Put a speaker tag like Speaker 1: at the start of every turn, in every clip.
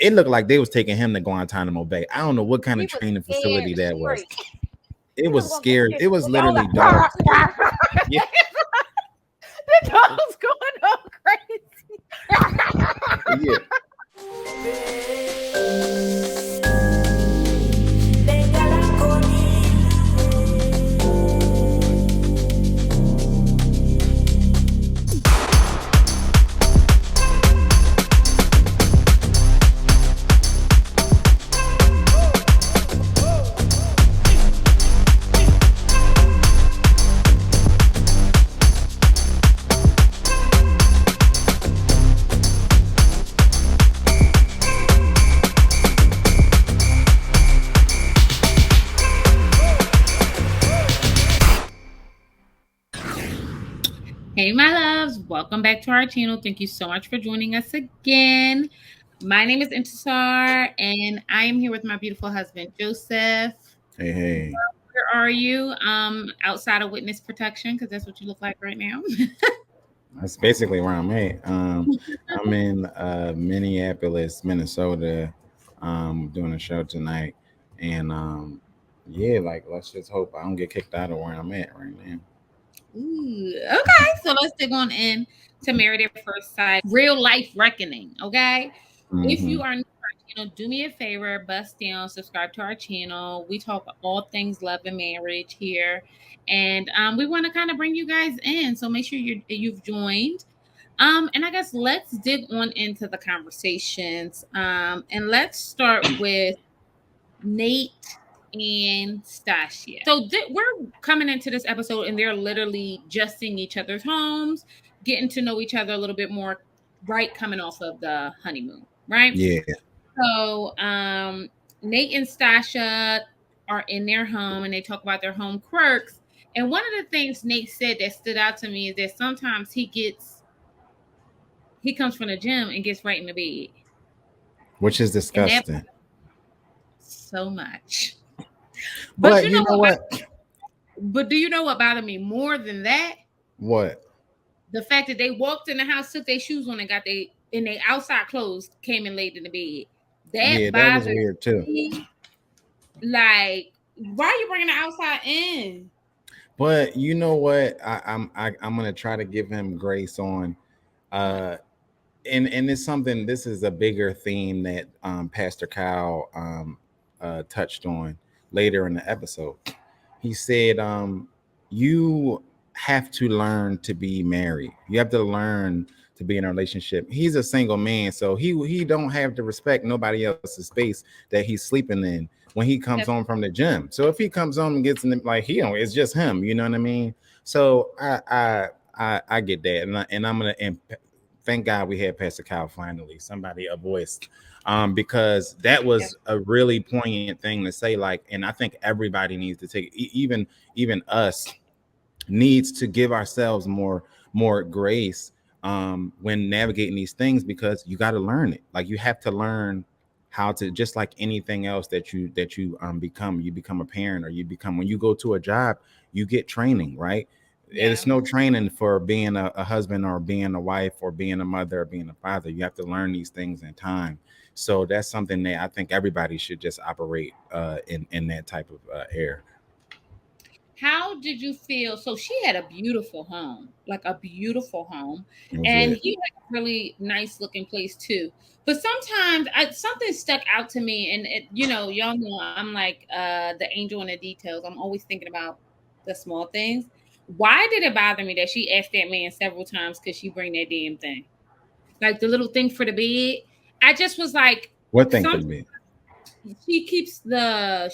Speaker 1: it looked like they was taking him to Guantanamo Bay. I don't know what kind of training facility that was. It was scary. It was literally dark. Yeah.
Speaker 2: The dog's going all crazy.
Speaker 1: Yeah.
Speaker 2: Hey, my loves, welcome back to our channel. Thank you so much for joining us again. My name is Intisar, and I am here with my beautiful husband, Joseph.
Speaker 1: Hey.
Speaker 2: Where are you? Outside of witness protection, because that's what you look like right now.
Speaker 1: That's basically where I'm at. I'm in Minneapolis, Minnesota, doing a show tonight. And yeah, like let's just hope I don't get kicked out of where I'm at right now.
Speaker 2: Ooh, okay, so let's dig on in to Married at First Sight, real life reckoning. Okay, if you are new to our channel, do me a favor, bust down, subscribe to our channel. We talk all things love and marriage here, and we want to kind of bring you guys in. So make sure you've joined. And I guess let's dig on into the conversations. And let's start with Nate and Stacia. So we're coming into this episode and they're literally just seeing each other's homes, getting to know each other a little bit more, right? Coming off of the honeymoon, right?
Speaker 1: Yeah.
Speaker 2: So Nate and Stacia are in their home and they talk about their home quirks. And one of the things Nate said that stood out to me is that sometimes he comes from the gym and gets right in the bed.
Speaker 1: Which is disgusting.
Speaker 2: So much.
Speaker 1: But you know what?
Speaker 2: But do you know what bothered me more than that?
Speaker 1: What?
Speaker 2: The fact that they walked in the house, took their shoes on, and got their outside clothes, came and laid in the bed.
Speaker 1: That was weird too.
Speaker 2: Me. Like, why are you bringing the outside in?
Speaker 1: But you know what? I'm gonna try to give him grace on, and it's something. This is a bigger theme that Pastor Kyle touched on later in the episode. He said, you have to learn to be married. You have to learn to be in a relationship. He's a single man, so he don't have to respect nobody else's space that he's sleeping in when he comes home from the gym. So if he comes home and gets in like it's just him, you know what I mean? So I get that, and I'm gonna thank God we had Pastor Kyle finally, somebody a voice. Because that was a really poignant thing to say, like, and I think everybody needs to take, even us needs to give ourselves more grace when navigating these things, because you got to learn it. Like, you have to learn how to, just like anything else that you become a parent, or when you go to a job, you get training, right? It's no training for being a husband or being a wife or being a mother or being a father. You have to learn these things in time. So that's something that I think everybody should just operate in that type of air.
Speaker 2: How did you feel? So she had a beautiful home, and he had a really nice looking place too. But sometimes something stuck out to me, and y'all know I'm like the angel in the details. I'm always thinking about the small things. Why did it bother me that she asked that man several times, could she bring that damn thing? Like the little thing for the bed. I just was like,
Speaker 1: what thing for the bed?
Speaker 2: She keeps the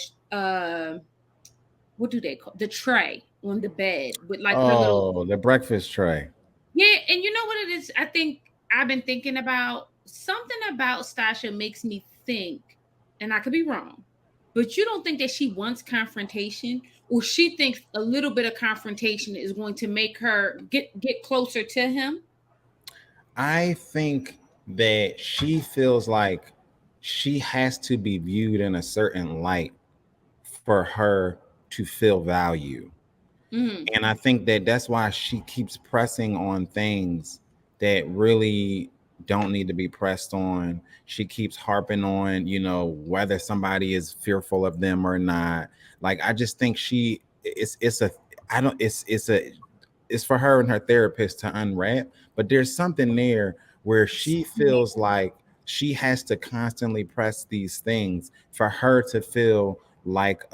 Speaker 2: what do they call the tray on the bed with like her little
Speaker 1: the breakfast tray.
Speaker 2: Yeah, and you know what it is? I think I've been thinking about something about Stacia makes me think, and I could be wrong, but you don't think that she wants confrontation, or she thinks a little bit of confrontation is going to make her get closer to him?
Speaker 1: I think that she feels like she has to be viewed in a certain light for her to feel value. Mm-hmm. And I think that that's why she keeps pressing on things that really don't need to be pressed on. She keeps harping on, whether somebody is fearful of them or not. Like, I just think it's a, I don't, it's for her and her therapist to unwrap, but there's something there where she feels like she has to constantly press these things for her to feel like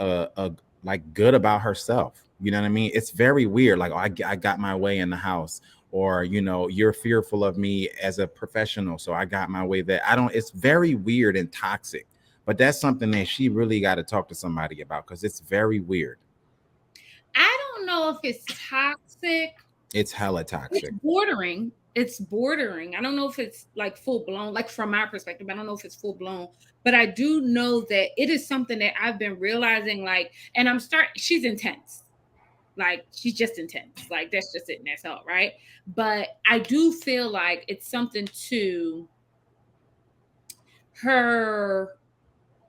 Speaker 1: like good about herself. You know what I mean? It's very weird. Like, oh, I got my way in the house, or you're fearful of me as a professional, so I got my way. That I don't. It's very weird and toxic. But that's something that she really got to talk to somebody about, because it's very weird.
Speaker 2: I don't know if it's toxic.
Speaker 1: It's hella toxic.
Speaker 2: It's bordering. I don't know if it's like full blown, like from my perspective. I don't know if it's full blown, but I do know that it is something that I've been realizing. Like, and she's intense. Like, she's just intense. Like, that's just it, and that's all, right? But I do feel like it's something to her,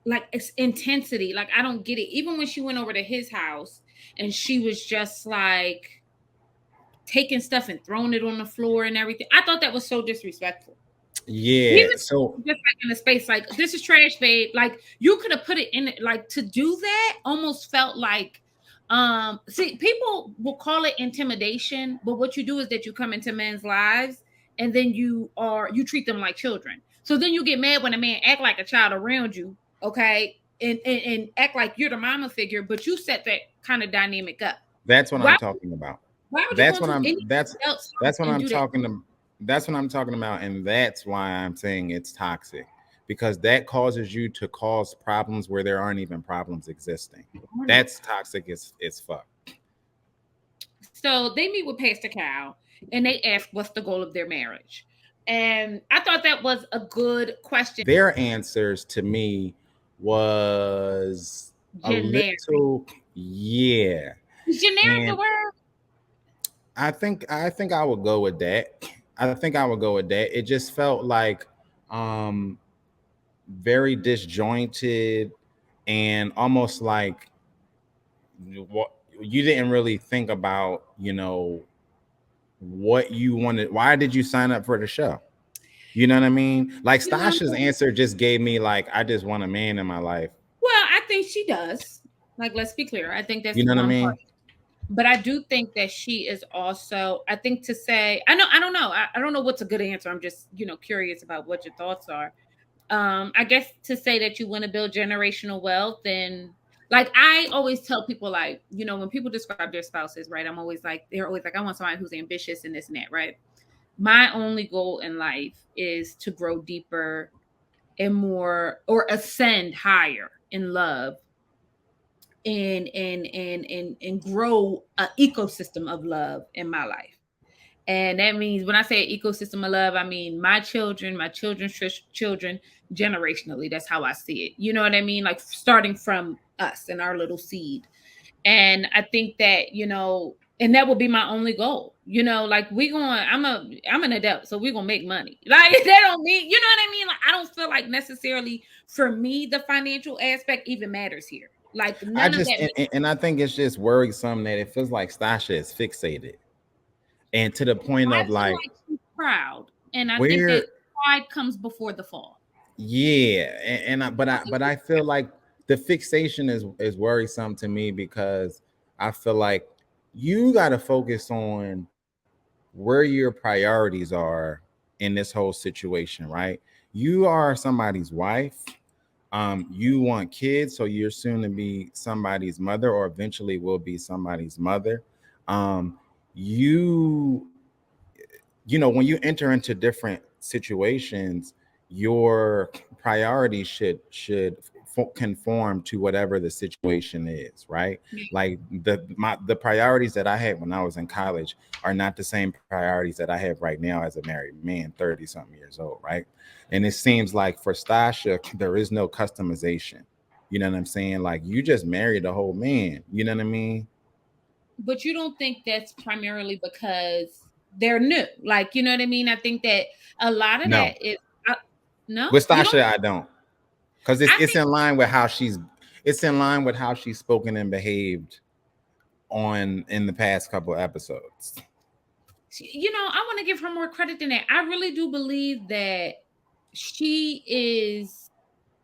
Speaker 2: like, it's intensity. Like, I don't get it. Even when she went over to his house and she was just like taking stuff and throwing it on the floor and everything, I thought that was so disrespectful.
Speaker 1: Yeah.
Speaker 2: Even
Speaker 1: So
Speaker 2: just like in the space, like, this is trash, babe. Like, you could have put it in it. Like, to do that almost felt like, see, people will call it intimidation, but what you do is that you come into men's lives and then you treat them like children. So then you get mad when a man act like a child around you, okay, and act like you're the mama figure, but you set that kind of dynamic up.
Speaker 1: that's what
Speaker 2: Why?
Speaker 1: I'm talking about.
Speaker 2: Why would you go
Speaker 1: That's what
Speaker 2: into
Speaker 1: I'm.
Speaker 2: anything else
Speaker 1: That's what
Speaker 2: and
Speaker 1: I'm
Speaker 2: do that?
Speaker 1: talking to. That's what I'm talking about, and that's why I'm saying it's toxic, because that causes you to cause problems where there aren't even problems existing. That's toxic as fuck.
Speaker 2: So they meet with Pastor Cal and they ask what's the goal of their marriage. And I thought that was a good question.
Speaker 1: Their answers to me was a
Speaker 2: Generic.
Speaker 1: little, yeah.
Speaker 2: Is generic the
Speaker 1: And
Speaker 2: word?
Speaker 1: I think I would go with that. I think I would go with that. It just felt like um very disjointed, and almost like what you didn't really think about, what you wanted. Why did you sign up for the show? You know what I mean? Like,
Speaker 2: You know,
Speaker 1: Stasha's answer just gave me like, I just want a man in my life.
Speaker 2: well, I think she does. Like, let's be clear. I think that's
Speaker 1: You know what I
Speaker 2: one part.
Speaker 1: mean?
Speaker 2: But I do think that she is also, I think to say, I don't know. I don't know what's a good answer. I'm just, curious about what your thoughts are. I guess to say that you want to build generational wealth, and like, I always tell people, like, when people describe their spouses, right, they're always like, I want somebody who's ambitious and this and that, right? My only goal in life is to grow deeper and more, or ascend higher in love, and grow an ecosystem of love in my life. And that means, when I say ecosystem of love, I mean my children, my children's children, generationally. That's how I see it. You know what I mean? Like, starting from us and our little seed. And I think that, and that would be my only goal. Like, I'm an adult, so we're gonna make money. Like, that don't mean, you know what I mean? Like, I don't feel like necessarily for me the financial aspect even matters here. Like,
Speaker 1: I
Speaker 2: none of
Speaker 1: just
Speaker 2: that.
Speaker 1: and I think it's just worrisome that it feels like Stasha is fixated, and to the point
Speaker 2: I
Speaker 1: of
Speaker 2: feel
Speaker 1: like,
Speaker 2: like she's proud, and I think that
Speaker 1: where,
Speaker 2: pride comes before the fall.
Speaker 1: yeah, but I feel like the fixation is worrisome to me, because I feel like you got to focus on where your priorities are in this whole situation, right? You are somebody's wife. You want kids, so you're soon to be somebody's mother, or eventually will be somebody's mother. Um, you when you enter into different situations, your priorities should conform to whatever the situation is, right? Like, the priorities that I had when I was in college are not the same priorities that I have right now as a married man, 30 something years old, right? And it seems like for Stasha, there is no customization. You know what I'm saying? Like, you just married a whole man. You know what I mean?
Speaker 2: But you don't think that's primarily because they're new? Like, you know what I mean? I think that a lot of
Speaker 1: No.
Speaker 2: that is, no,
Speaker 1: With
Speaker 2: you don't.
Speaker 1: Stasha, I don't. Because it's
Speaker 2: I
Speaker 1: it's
Speaker 2: think,
Speaker 1: in line with how she's spoken and behaved on in the past couple episodes.
Speaker 2: I want to give her more credit than that. I really do believe that she is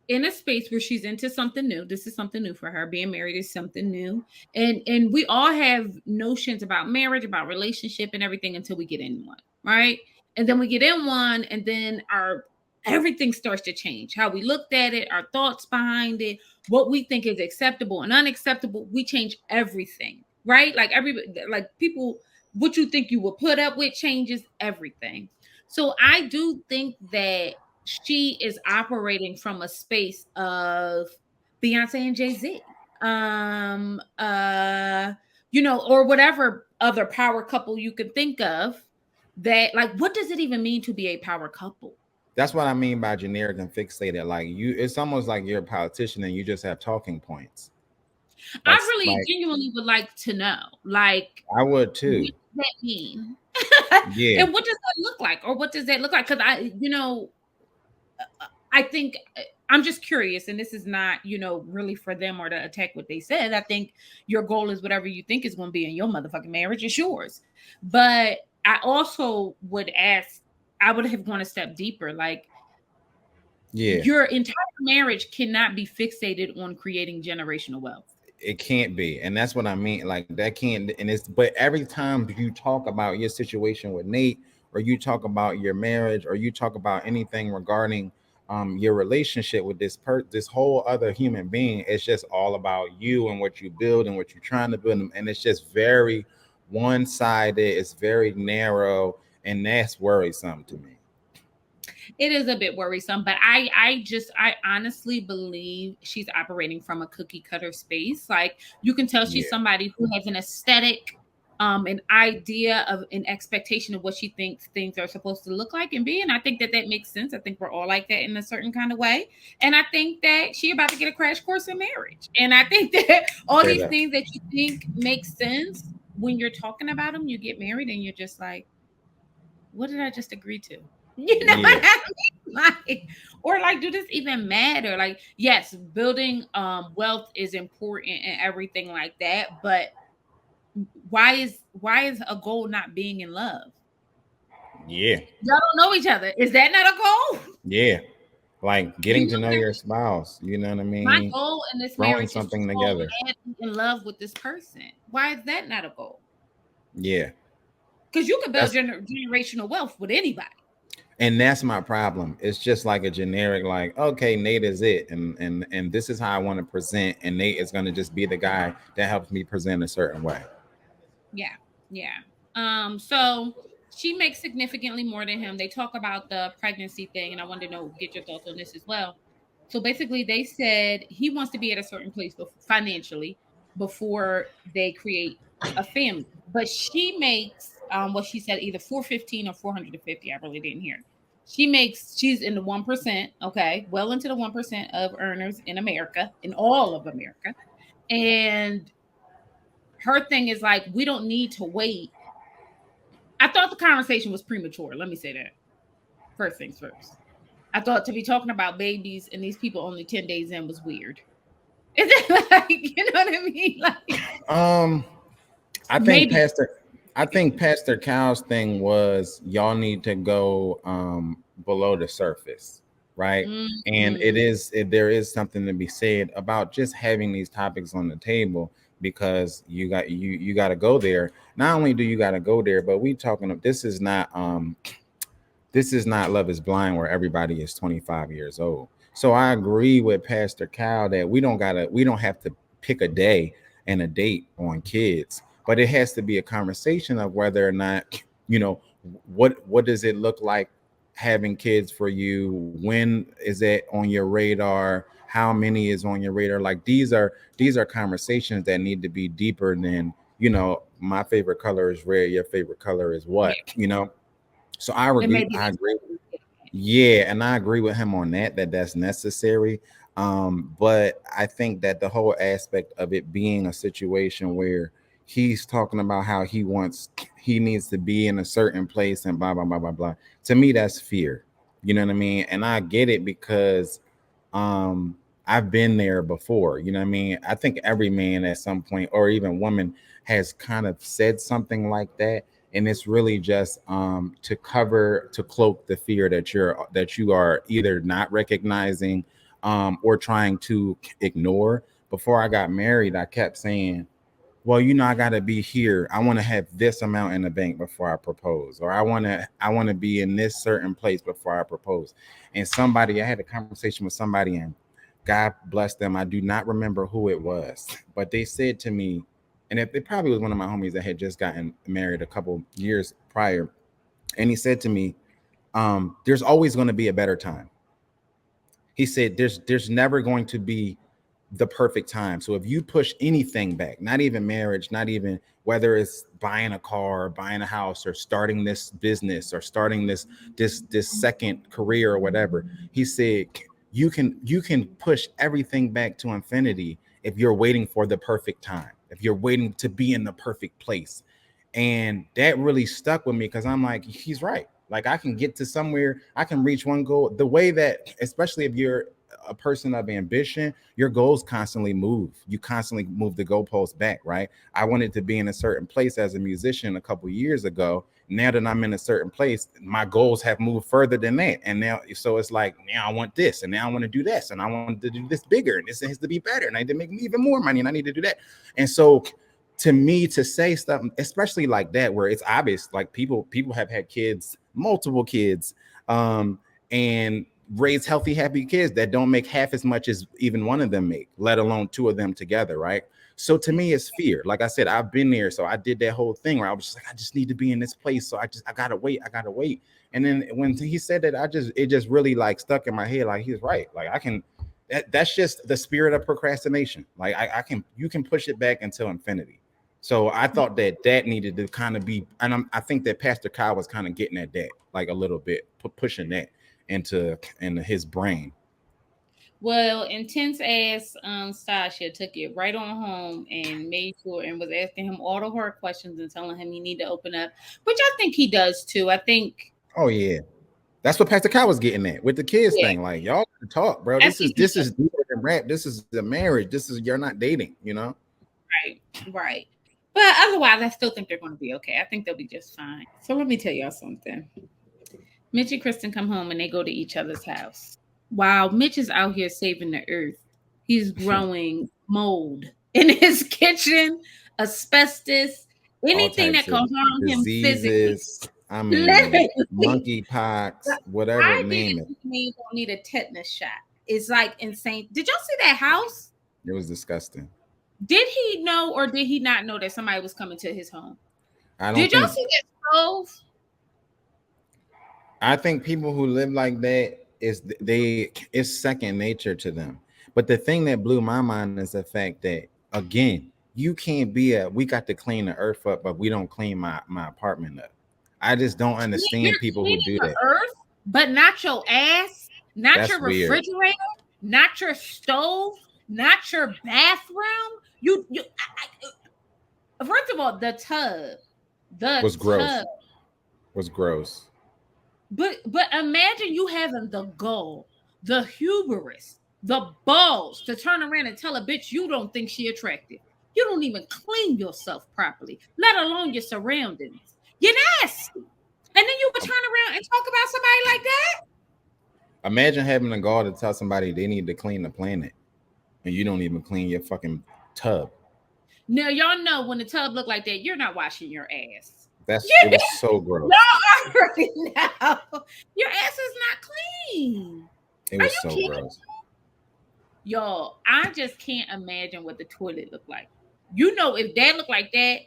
Speaker 2: in a space where she's into something new. This is something new for her. Being married is something new. And we all have notions about marriage, about relationship and everything until we get in one, right? And then we get in one and then our everything starts to change. How we looked at it, our thoughts behind it, what we think is acceptable and unacceptable, we change everything, right? Like people, what you think you will put up with changes everything. So I do think that she is operating from a space of Beyonce and Jay-Z. Or whatever other power couple you can think of that, like, what does it even mean to be a power couple?
Speaker 1: That's what I mean by generic and fixated. Like it's almost like you're a politician and you just have talking points.
Speaker 2: I
Speaker 1: Like
Speaker 2: really
Speaker 1: like
Speaker 2: genuinely would like to know, like,
Speaker 1: I would
Speaker 2: what
Speaker 1: too.
Speaker 2: does that mean?
Speaker 1: Yeah.
Speaker 2: And what does that look like? Or what does that look like? Because I think I'm just curious, and this is not, really for them or to attack what they said. I think your goal is whatever you think is going to be in your motherfucking marriage is yours. But I also would ask, I would have gone a step deeper. Like,
Speaker 1: Yeah.
Speaker 2: your entire marriage cannot be fixated on creating generational wealth.
Speaker 1: It can't be. And that's what I mean. Like that can't and it's but every time you talk about your situation with Nate, or you talk about your marriage, or you talk about anything regarding your relationship with this whole other human being, it's just all about you and what you build and what you're trying to build. And it's just very one-sided, it's very narrow, and that's worrisome to me.
Speaker 2: It is a bit worrisome, but I honestly believe she's operating from a cookie cutter space. Like, you can tell she's
Speaker 1: Yeah.
Speaker 2: somebody who has an aesthetic, an idea of an expectation of what she thinks things are supposed to look like and be. And I think that makes sense. I think we're all like that in a certain kind of way. And I think that she about to get a crash course in marriage. And I think that all
Speaker 1: Straight
Speaker 2: these
Speaker 1: up.
Speaker 2: things that you think make sense, when you're talking about them, you get married and you're just like, what did I just agree to? You know what
Speaker 1: Yeah.
Speaker 2: I mean? Like, or like, do this even matter? Like, yes, building wealth is important and everything like that, but why is a goal not being in love?
Speaker 1: Yeah.
Speaker 2: Y'all don't know each other. Is that not a goal?
Speaker 1: Yeah. Like
Speaker 2: You
Speaker 1: getting to
Speaker 2: know
Speaker 1: know
Speaker 2: what I
Speaker 1: your
Speaker 2: mean?
Speaker 1: spouse, you know what I
Speaker 2: My
Speaker 1: mean?
Speaker 2: goal in this
Speaker 1: Growing
Speaker 2: marriage is to
Speaker 1: something
Speaker 2: fall
Speaker 1: together.
Speaker 2: madly in love with this person. Why is that not a goal?
Speaker 1: Yeah.
Speaker 2: Because you can build
Speaker 1: That's
Speaker 2: generational wealth with anybody.
Speaker 1: and that's my problem. It's just like a generic, like, okay, Nate is it, and this is how I want to present, and Nate is gonna just be the guy that helps me present a certain way.
Speaker 2: Yeah, yeah. So she makes significantly more than him. They talk about the pregnancy thing, and I wanted to get your thoughts on this as well. So basically, they said he wants to be at a certain place financially before they create a family. But she makes what she said, either 415 or 450. I really didn't hear. She's in the 1%, okay, well into the 1% of earners in America, in all of America. And her thing is like, we don't need to wait. I thought the conversation was premature. Let me say that. First things first. I thought to be talking about babies and these people only 10 days in was weird. Is it like, you know what I mean? Like,
Speaker 1: Um, I think
Speaker 2: maybe.
Speaker 1: Pastor Cal's thing was y'all need to go below the surface, right? And
Speaker 2: Mm-hmm.
Speaker 1: there is something to be said about just having these topics on the table, because you got to go there. Not only do you got to go there, but we talking this is not Love is Blind where everybody is 25 years old. So I agree with Pastor Cal that we don't have to pick a day and a date on kids, but it has to be a conversation of whether or not, what does it look like having kids for you? When is it on your radar? How many is on your radar? Like these are conversations that need to be deeper than, my favorite color is red, your favorite color is what,
Speaker 2: Yeah.
Speaker 1: So I
Speaker 2: And
Speaker 1: agree.
Speaker 2: maybe
Speaker 1: I
Speaker 2: that's
Speaker 1: agree.
Speaker 2: what we get.
Speaker 1: Yeah, and I agree with him on that's necessary. But I think that the whole aspect of it being a situation where he's talking about how he needs to be in a certain place and blah blah blah blah blah. To me, that's fear. You know what I mean? And I get it because I've been there before. You know what I mean? I think every man at some point, or even woman, has kind of said something like that. and it's really just to cloak the fear that you are either not recognizing or trying to ignore. Before I got married, I kept saying, well, I got to be here. I want to have this amount in the bank before I propose, or I want to be in this certain place before I propose. And I had a conversation with somebody, and God bless them, I do not remember who it was, but they said to me, and it probably was one of my homies that had just gotten married a couple years prior, and he said to me, there's always going to be a better time. He said there's never going to be the perfect time. So if you push anything back, not even marriage, not even whether it's buying a car, or buying a house, or starting this business, or starting this second career or whatever, he said you can push everything back to infinity if you're waiting for the perfect time, if you're waiting to be in the perfect place. And that really stuck with me because I'm like, he's right. Like I can get to somewhere, I can reach one goal. The way that, especially if you're a person of ambition, your goals constantly move. You constantly move the goalposts back, right? I wanted to be in a certain place as a musician a couple years ago. Now that I'm in a certain place, my goals have moved further than that. And now, so it's like, now I want this, and now I want to do this, and I want to do this bigger, and this has to be better, and I need to make even more money, and I need to do that. And so to me, to say stuff, especially like that, where it's obvious, like people have had kids, multiple kids, and raise healthy, happy kids that don't make half as much as even one of them make, let alone two of them together, right? So to me, it's fear. Like I said, I've been there, so I did that whole thing where I was just like, I just need to be in this place, so I gotta wait, I gotta wait. And then when he said that, it just really like stuck in my head, like he's right. Like I can, that's just the spirit of procrastination. Like you can push it back until infinity. So I thought that needed to kind of be, and I think that Pastor Kyle was kind of getting at that, like a little bit, pushing that into his brain.
Speaker 2: Well, intense ass Stacia took it right on home and made sure and was asking him all the hard questions and telling him he need to open up, which I think he does too. I think.
Speaker 1: Oh yeah, that's what Pastor Kyle was getting at with the kids thing. Like y'all can talk, bro. This is deeper than rap. This is the marriage. This is, you're not dating,
Speaker 2: Right. But otherwise, I still think they're going to be okay. I think they'll be just fine. So let me tell y'all something. Mitch and Krysten come home and they go to each other's house. While Mitch is out here saving the earth, he's growing mold in his kitchen, asbestos, anything that can harm him physically.
Speaker 1: I mean, monkeypox, whatever, name it.
Speaker 2: He don't need a tetanus shot. It's like insane. Did y'all see that house?
Speaker 1: It was disgusting.
Speaker 2: Did he know or did he not know that somebody was coming to his home? Did y'all see that stove?
Speaker 1: I think people who live like that it's second nature to them. But the thing that blew my mind is the fact that, again, you can't be we got to clean the earth up, but we don't clean my apartment up. I just don't understand people who do that.
Speaker 2: Earth, but not your ass, not that's your refrigerator, weird. Not your stove, not your bathroom. First of all, the tub
Speaker 1: was gross. Was gross.
Speaker 2: But imagine you having the gall, the hubris, the balls to turn around and tell a bitch you don't think she attractive. You don't even clean yourself properly, let alone your surroundings. You're nasty. And then you would turn around and talk about somebody like that?
Speaker 1: Imagine having the gall to tell somebody they need to clean the planet, and you don't even clean your fucking tub.
Speaker 2: Now, y'all know when the tub look like that, you're not washing your ass.
Speaker 1: It was so gross.
Speaker 2: No, I already know. Your ass is not clean.
Speaker 1: It was so gross.
Speaker 2: Y'all, I just can't imagine what the toilet looked like. You know, if that looked like that,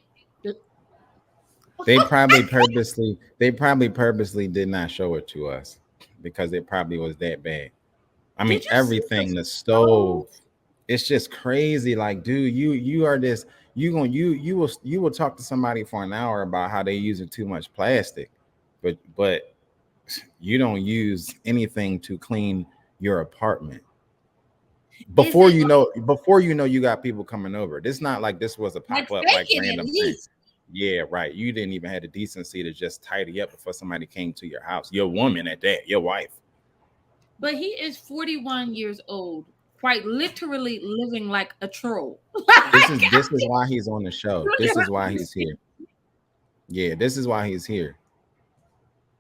Speaker 1: they probably purposely did not show it to us because it probably was that bad. I mean, everything, the stove, it's just crazy. Like, dude, you are this. You will talk to somebody for an hour about how they using too much plastic, but you don't use anything to clean your apartment. Before you know you got people coming over. This not like this was a pop-up like random thing. Yeah, right. You didn't even have the decency to just tidy up before somebody came to your house. Your woman at that, your wife.
Speaker 2: But he is 41 years old, quite literally living like a troll.
Speaker 1: This is why he's on the show. This is why he's here. Yeah, this is why he's here.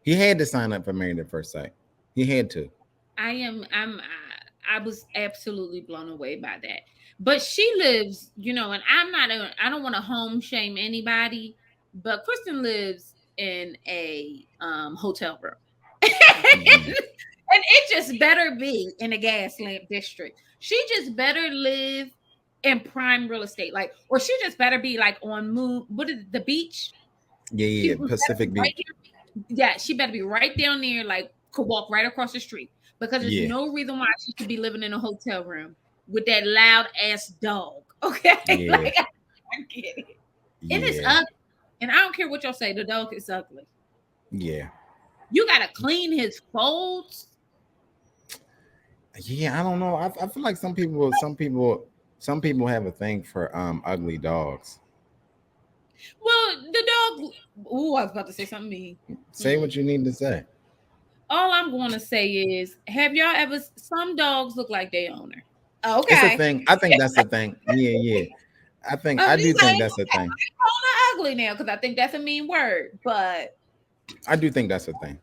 Speaker 1: He had to sign up for Married at First Sight. He had to.
Speaker 2: I was absolutely blown away by that. But she lives, and I don't want to home shame anybody, but Krysten lives in a hotel room.
Speaker 1: Yeah,
Speaker 2: And it just better be in a gas lamp district. She just better live in prime real estate, like, or she just better be like on move. What is it, the beach? She
Speaker 1: yeah,
Speaker 2: better be
Speaker 1: Pacific
Speaker 2: right
Speaker 1: Beach.
Speaker 2: there. Yeah, she better be right down there, like could walk right across the street. Because there's
Speaker 1: Yeah,
Speaker 2: no reason why she should be living in a hotel room with that loud ass dog. Okay,
Speaker 1: yeah,
Speaker 2: like I get it. And it's
Speaker 1: yeah,
Speaker 2: ugly. And I don't care what y'all say, the dog is ugly.
Speaker 1: yeah,
Speaker 2: You gotta clean his folds.
Speaker 1: yeah. I don't know. I feel like some people have a thing for ugly dogs.
Speaker 2: Well, the dog. Oh, I was about to say something mean.
Speaker 1: Say what you need to say.
Speaker 2: All I'm going to say is, have y'all ever? Some dogs look like their owner.
Speaker 1: It's a
Speaker 2: Okay.
Speaker 1: thing. I think that's a thing. Yeah, yeah. I
Speaker 2: I'm
Speaker 1: do
Speaker 2: just
Speaker 1: think
Speaker 2: saying,
Speaker 1: that's a thing.
Speaker 2: owner ugly now because I think that's a mean word, but
Speaker 1: I do think that's a thing.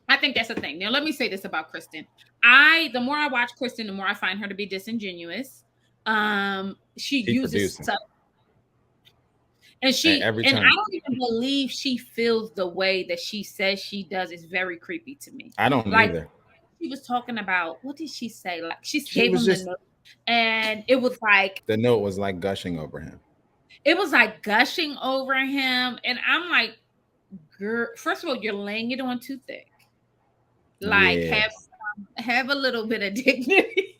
Speaker 2: I think that's a thing. Now, let me say this about Krysten. The more I watch Krysten, the more I find her to be disingenuous. She
Speaker 1: She
Speaker 2: uses
Speaker 1: producing
Speaker 2: stuff, and
Speaker 1: every
Speaker 2: I
Speaker 1: time.
Speaker 2: don't even believe she feels the way that she says she does. Is very creepy to me.
Speaker 1: I don't
Speaker 2: Like
Speaker 1: either.
Speaker 2: she was talking about, what did she say? Like she
Speaker 1: She
Speaker 2: gave
Speaker 1: was
Speaker 2: him the
Speaker 1: just
Speaker 2: note, and it was like
Speaker 1: the note was like gushing over him.
Speaker 2: gushing over him, and I'm like, girl, first of all, you're laying it on too thick. Like
Speaker 1: Yeah,
Speaker 2: have a little bit of dignity.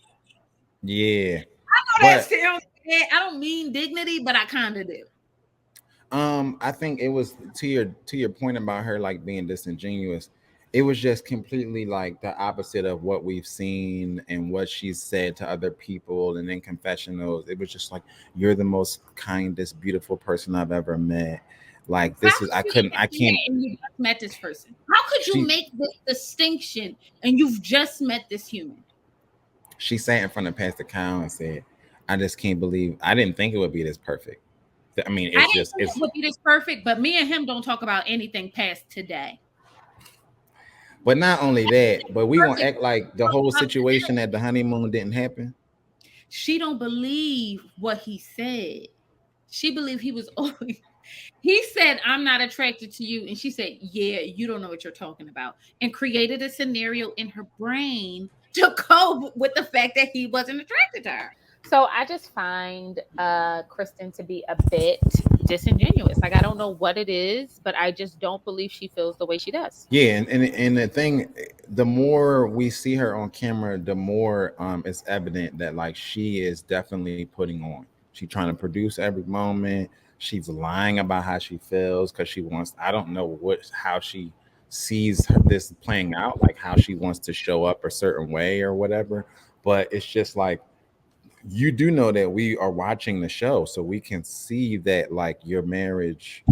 Speaker 1: yeah.
Speaker 2: I know that
Speaker 1: But
Speaker 2: sounds bad. I don't mean dignity, but I kind of do.
Speaker 1: I think it was to your point about her like being disingenuous. It was just completely like the opposite of what we've seen and what she's said to other people and in confessionals. It was just like, you're the most kindest, beautiful person I've ever met. Like
Speaker 2: How
Speaker 1: this is
Speaker 2: could
Speaker 1: I
Speaker 2: you
Speaker 1: couldn't
Speaker 2: even
Speaker 1: I
Speaker 2: say that
Speaker 1: can't
Speaker 2: and you just met this person? How could you
Speaker 1: she
Speaker 2: make this distinction and you've just met this human?
Speaker 1: she sat in front of Pastor Kyle and said, I just can't believe I didn't think it would be this perfect. I mean,
Speaker 2: I
Speaker 1: it's
Speaker 2: didn't
Speaker 1: just
Speaker 2: think it
Speaker 1: it's
Speaker 2: would be this perfect, but me and him don't talk about anything past today.
Speaker 1: but not only that, but we gonna
Speaker 2: Perfect.
Speaker 1: act like the whole situation at the honeymoon didn't happen.
Speaker 2: She don't believe what he said. She believed he was always. He said, "I'm not attracted to you," and she said, "Yeah, you don't know what you're talking about," and created a scenario in her brain to cope with the fact that he wasn't attracted to her. So I just find Krysten to be a bit disingenuous. Like I don't know what it is, but I just don't believe she feels the way she does.
Speaker 1: Yeah, and the thing, the more we see her on camera, the more it's evident that like she is definitely putting on. She's trying to produce every moment. She's lying about how she feels because she wants. I don't know how she sees this playing out, like how she wants to show up a certain way or whatever. But it's just like, you do know that we are watching the show, so we can see that like your marriage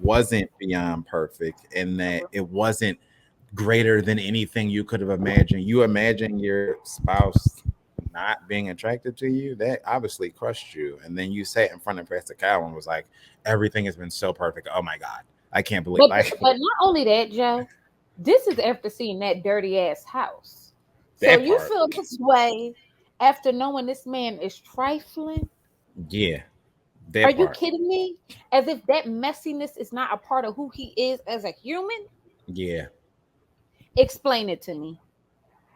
Speaker 1: wasn't beyond perfect and that it wasn't greater than anything you could have imagined. You imagine your spouse not being attracted to you, that obviously crushed you. And then you sat in front of Pastor Cow and was like, everything has been so perfect. Oh my God. I can't believe like
Speaker 2: But not only that, Joe, this is after seeing that dirty ass house. So
Speaker 1: that
Speaker 2: you
Speaker 1: part.
Speaker 2: feel this way after knowing this man is trifling?
Speaker 1: Yeah,
Speaker 2: Are
Speaker 1: that
Speaker 2: you
Speaker 1: part.
Speaker 2: kidding me? As if that messiness is not a part of who he is as a human?
Speaker 1: Yeah,
Speaker 2: Explain it to me.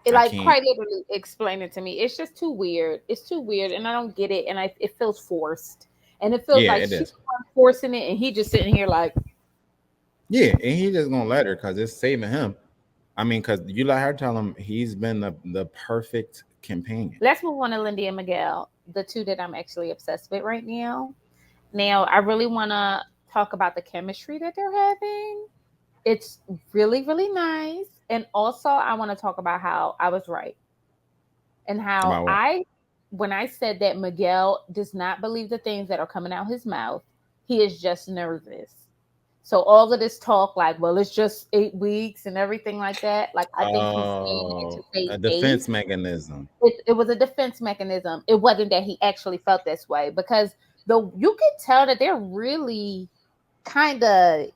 Speaker 1: I
Speaker 2: Like
Speaker 1: can't.
Speaker 2: quite literally explain it to me. It's just too weird. It's too weird and I don't get it and it feels forced. And it feels
Speaker 1: Yeah,
Speaker 2: like
Speaker 1: it
Speaker 2: she's
Speaker 1: is.
Speaker 2: forcing it and he just sitting here like,
Speaker 1: Yeah, and he just gonna let her because it's saving him. I mean, because you let her tell him he's been the perfect companion.
Speaker 2: let's move on to Lindy and Miguel, the two that I'm actually obsessed with right now. Now, I really want to talk about the chemistry that they're having. It's really, really nice. And also, I want to talk about how I was right and how
Speaker 1: About what?
Speaker 2: when I said that Miguel does not believe the things that are coming out his mouth, he is just nervous. So all of this talk, like, well, it's just 8 weeks and everything like that. Like, I think he's saying it to
Speaker 1: Oh,
Speaker 2: save
Speaker 1: a
Speaker 2: face.
Speaker 1: defense mechanism.
Speaker 2: It was a defense mechanism. It wasn't that he actually felt this way because you could tell that they're really
Speaker 3: kind of,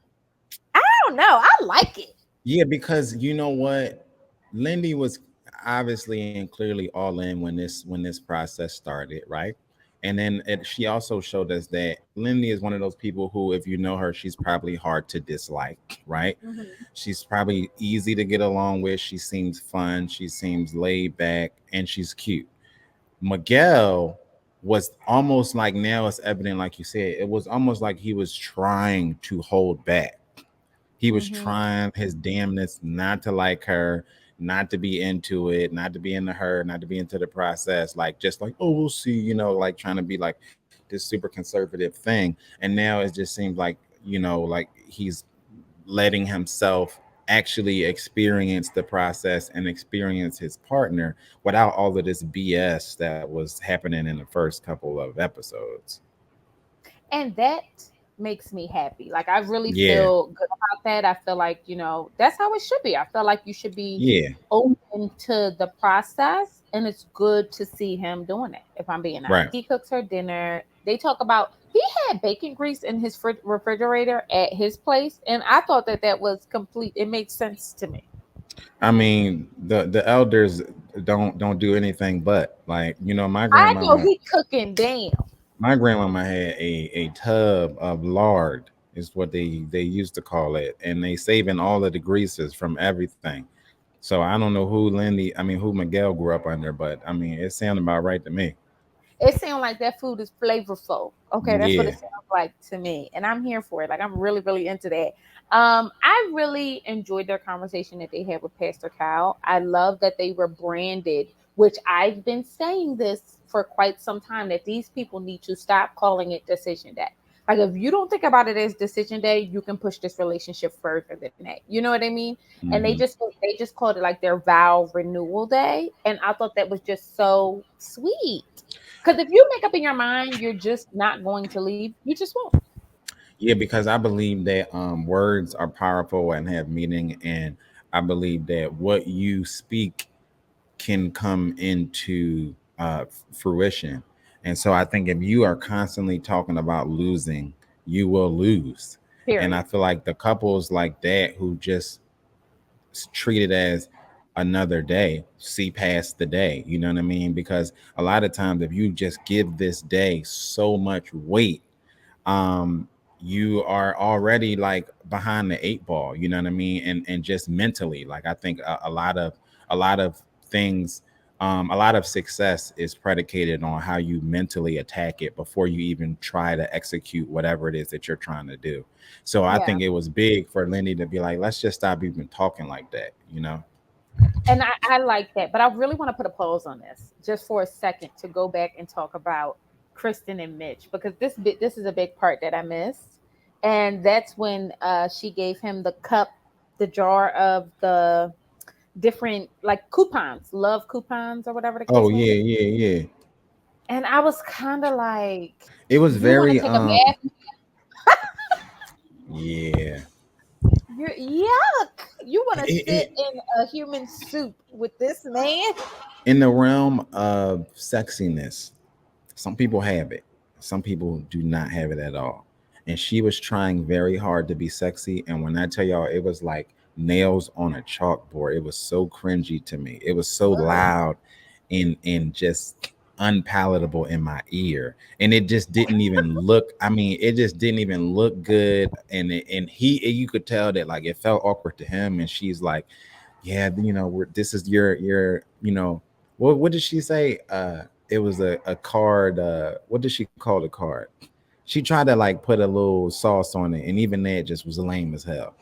Speaker 3: I don't know. I like it.
Speaker 1: Yeah, because you know what, Lindy was obviously and clearly all in when this process started, right? And then she also showed us that Lindy is one of those people who, if you know her, she's probably hard to dislike, right?
Speaker 3: Mhm.
Speaker 1: She's probably easy to get along with. She seems fun. She seems laid back, and she's cute. Miguel was almost like, now it's evident, like you said, it was almost like he was trying to hold back. He was
Speaker 3: Mhm.
Speaker 1: trying his damnness not to like her, not to be into it, not to be into her, not to be into the process. Like, just like, oh, we'll see, like trying to be like this super conservative thing. And now it just seems like, like he's letting himself actually experience the process and experience his partner without all of this BS that was happening in the first couple of episodes.
Speaker 3: And that makes me happy. Like, I really
Speaker 1: Yeah,
Speaker 3: feel good about that. I feel like, that's how it should be. I feel like you should be
Speaker 1: yeah,
Speaker 3: open to the process, and it's good to see him doing it, if I'm being honest.
Speaker 1: right.
Speaker 3: He cooks her dinner. They talk about, he had bacon grease in his refrigerator at his place, and I thought that that was complete. It made sense to me.
Speaker 1: I mean, the elders don't do anything but, like, my
Speaker 3: I know
Speaker 1: grandmama.
Speaker 3: he cooking damn.
Speaker 1: My grandmama had a tub of lard, is what they used to call it, and they saving all of the greases from everything. So I don't know who Lindy, I mean who Miguel grew up under, but I mean it sounded about right to me.
Speaker 3: It sounds like that food is flavorful. Okay, that's what it
Speaker 1: Yeah,
Speaker 3: sounds like to me, and I'm here for it. Like, I'm really, really into that. I really enjoyed their conversation that they had with Pastor Kyle. I love that they were branded, which I've been saying this for quite some time, that these people need to stop calling it Decision Day. Like, if you don't think about it as Decision Day, you can push this relationship further than that. You know what I mean? And
Speaker 1: hmm,
Speaker 3: they just called it like their vow renewal day, and I thought that was just so sweet. Because if you make up in your mind, you're just not going to leave. You just won't.
Speaker 1: yeah, because I believe that words are powerful and have meaning, and I believe that what you speak can come into fruition. And so I think if you are constantly talking about losing, you will lose. And I
Speaker 3: Period.
Speaker 1: feel like the couples like that who just treat it as another day, see past the day. You know what I mean? Because a lot of times, if you just give this day so much weight, um you are already like behind the eight ball, you know what I mean, and just mentally, like I think a lot of things, a lot of success is predicated on how you mentally attack it before you even try to execute whatever it is that you're trying to do. So I
Speaker 3: Yeah.
Speaker 1: think it was big for Lindy to be like, let's just stop even talking like that.
Speaker 3: And I like that. But I really want to put a pause on this just for a second to go back and talk about Krysten and Mitch, because this is a big part that I missed. And that's when she gave him the cup, the jar of the different like coupons, love coupons or whatever the
Speaker 1: Oh
Speaker 3: case may
Speaker 1: yeah,
Speaker 3: be.
Speaker 1: yeah, yeah.
Speaker 3: And I was kind of like,
Speaker 1: It was
Speaker 3: you want to
Speaker 1: very
Speaker 3: take a bath?
Speaker 1: yeah.
Speaker 3: You're yuck. You want to sit
Speaker 1: it,
Speaker 3: in a human soup with this man?
Speaker 1: in the realm of sexiness, some people have it, some people do not have it at all. And she was trying very hard to be sexy. And when I tell y'all, it was like nails on a chalkboard. It was so cringy to me. It was so loud and just unpalatable in my ear. And it just didn't even look, I mean, it just didn't even look good. And you could tell that like it felt awkward to him. And she's like, yeah, this is your, what did she say? It was a card. What did she call the card? She tried to like put a little sauce on it, and even that just was lame as hell.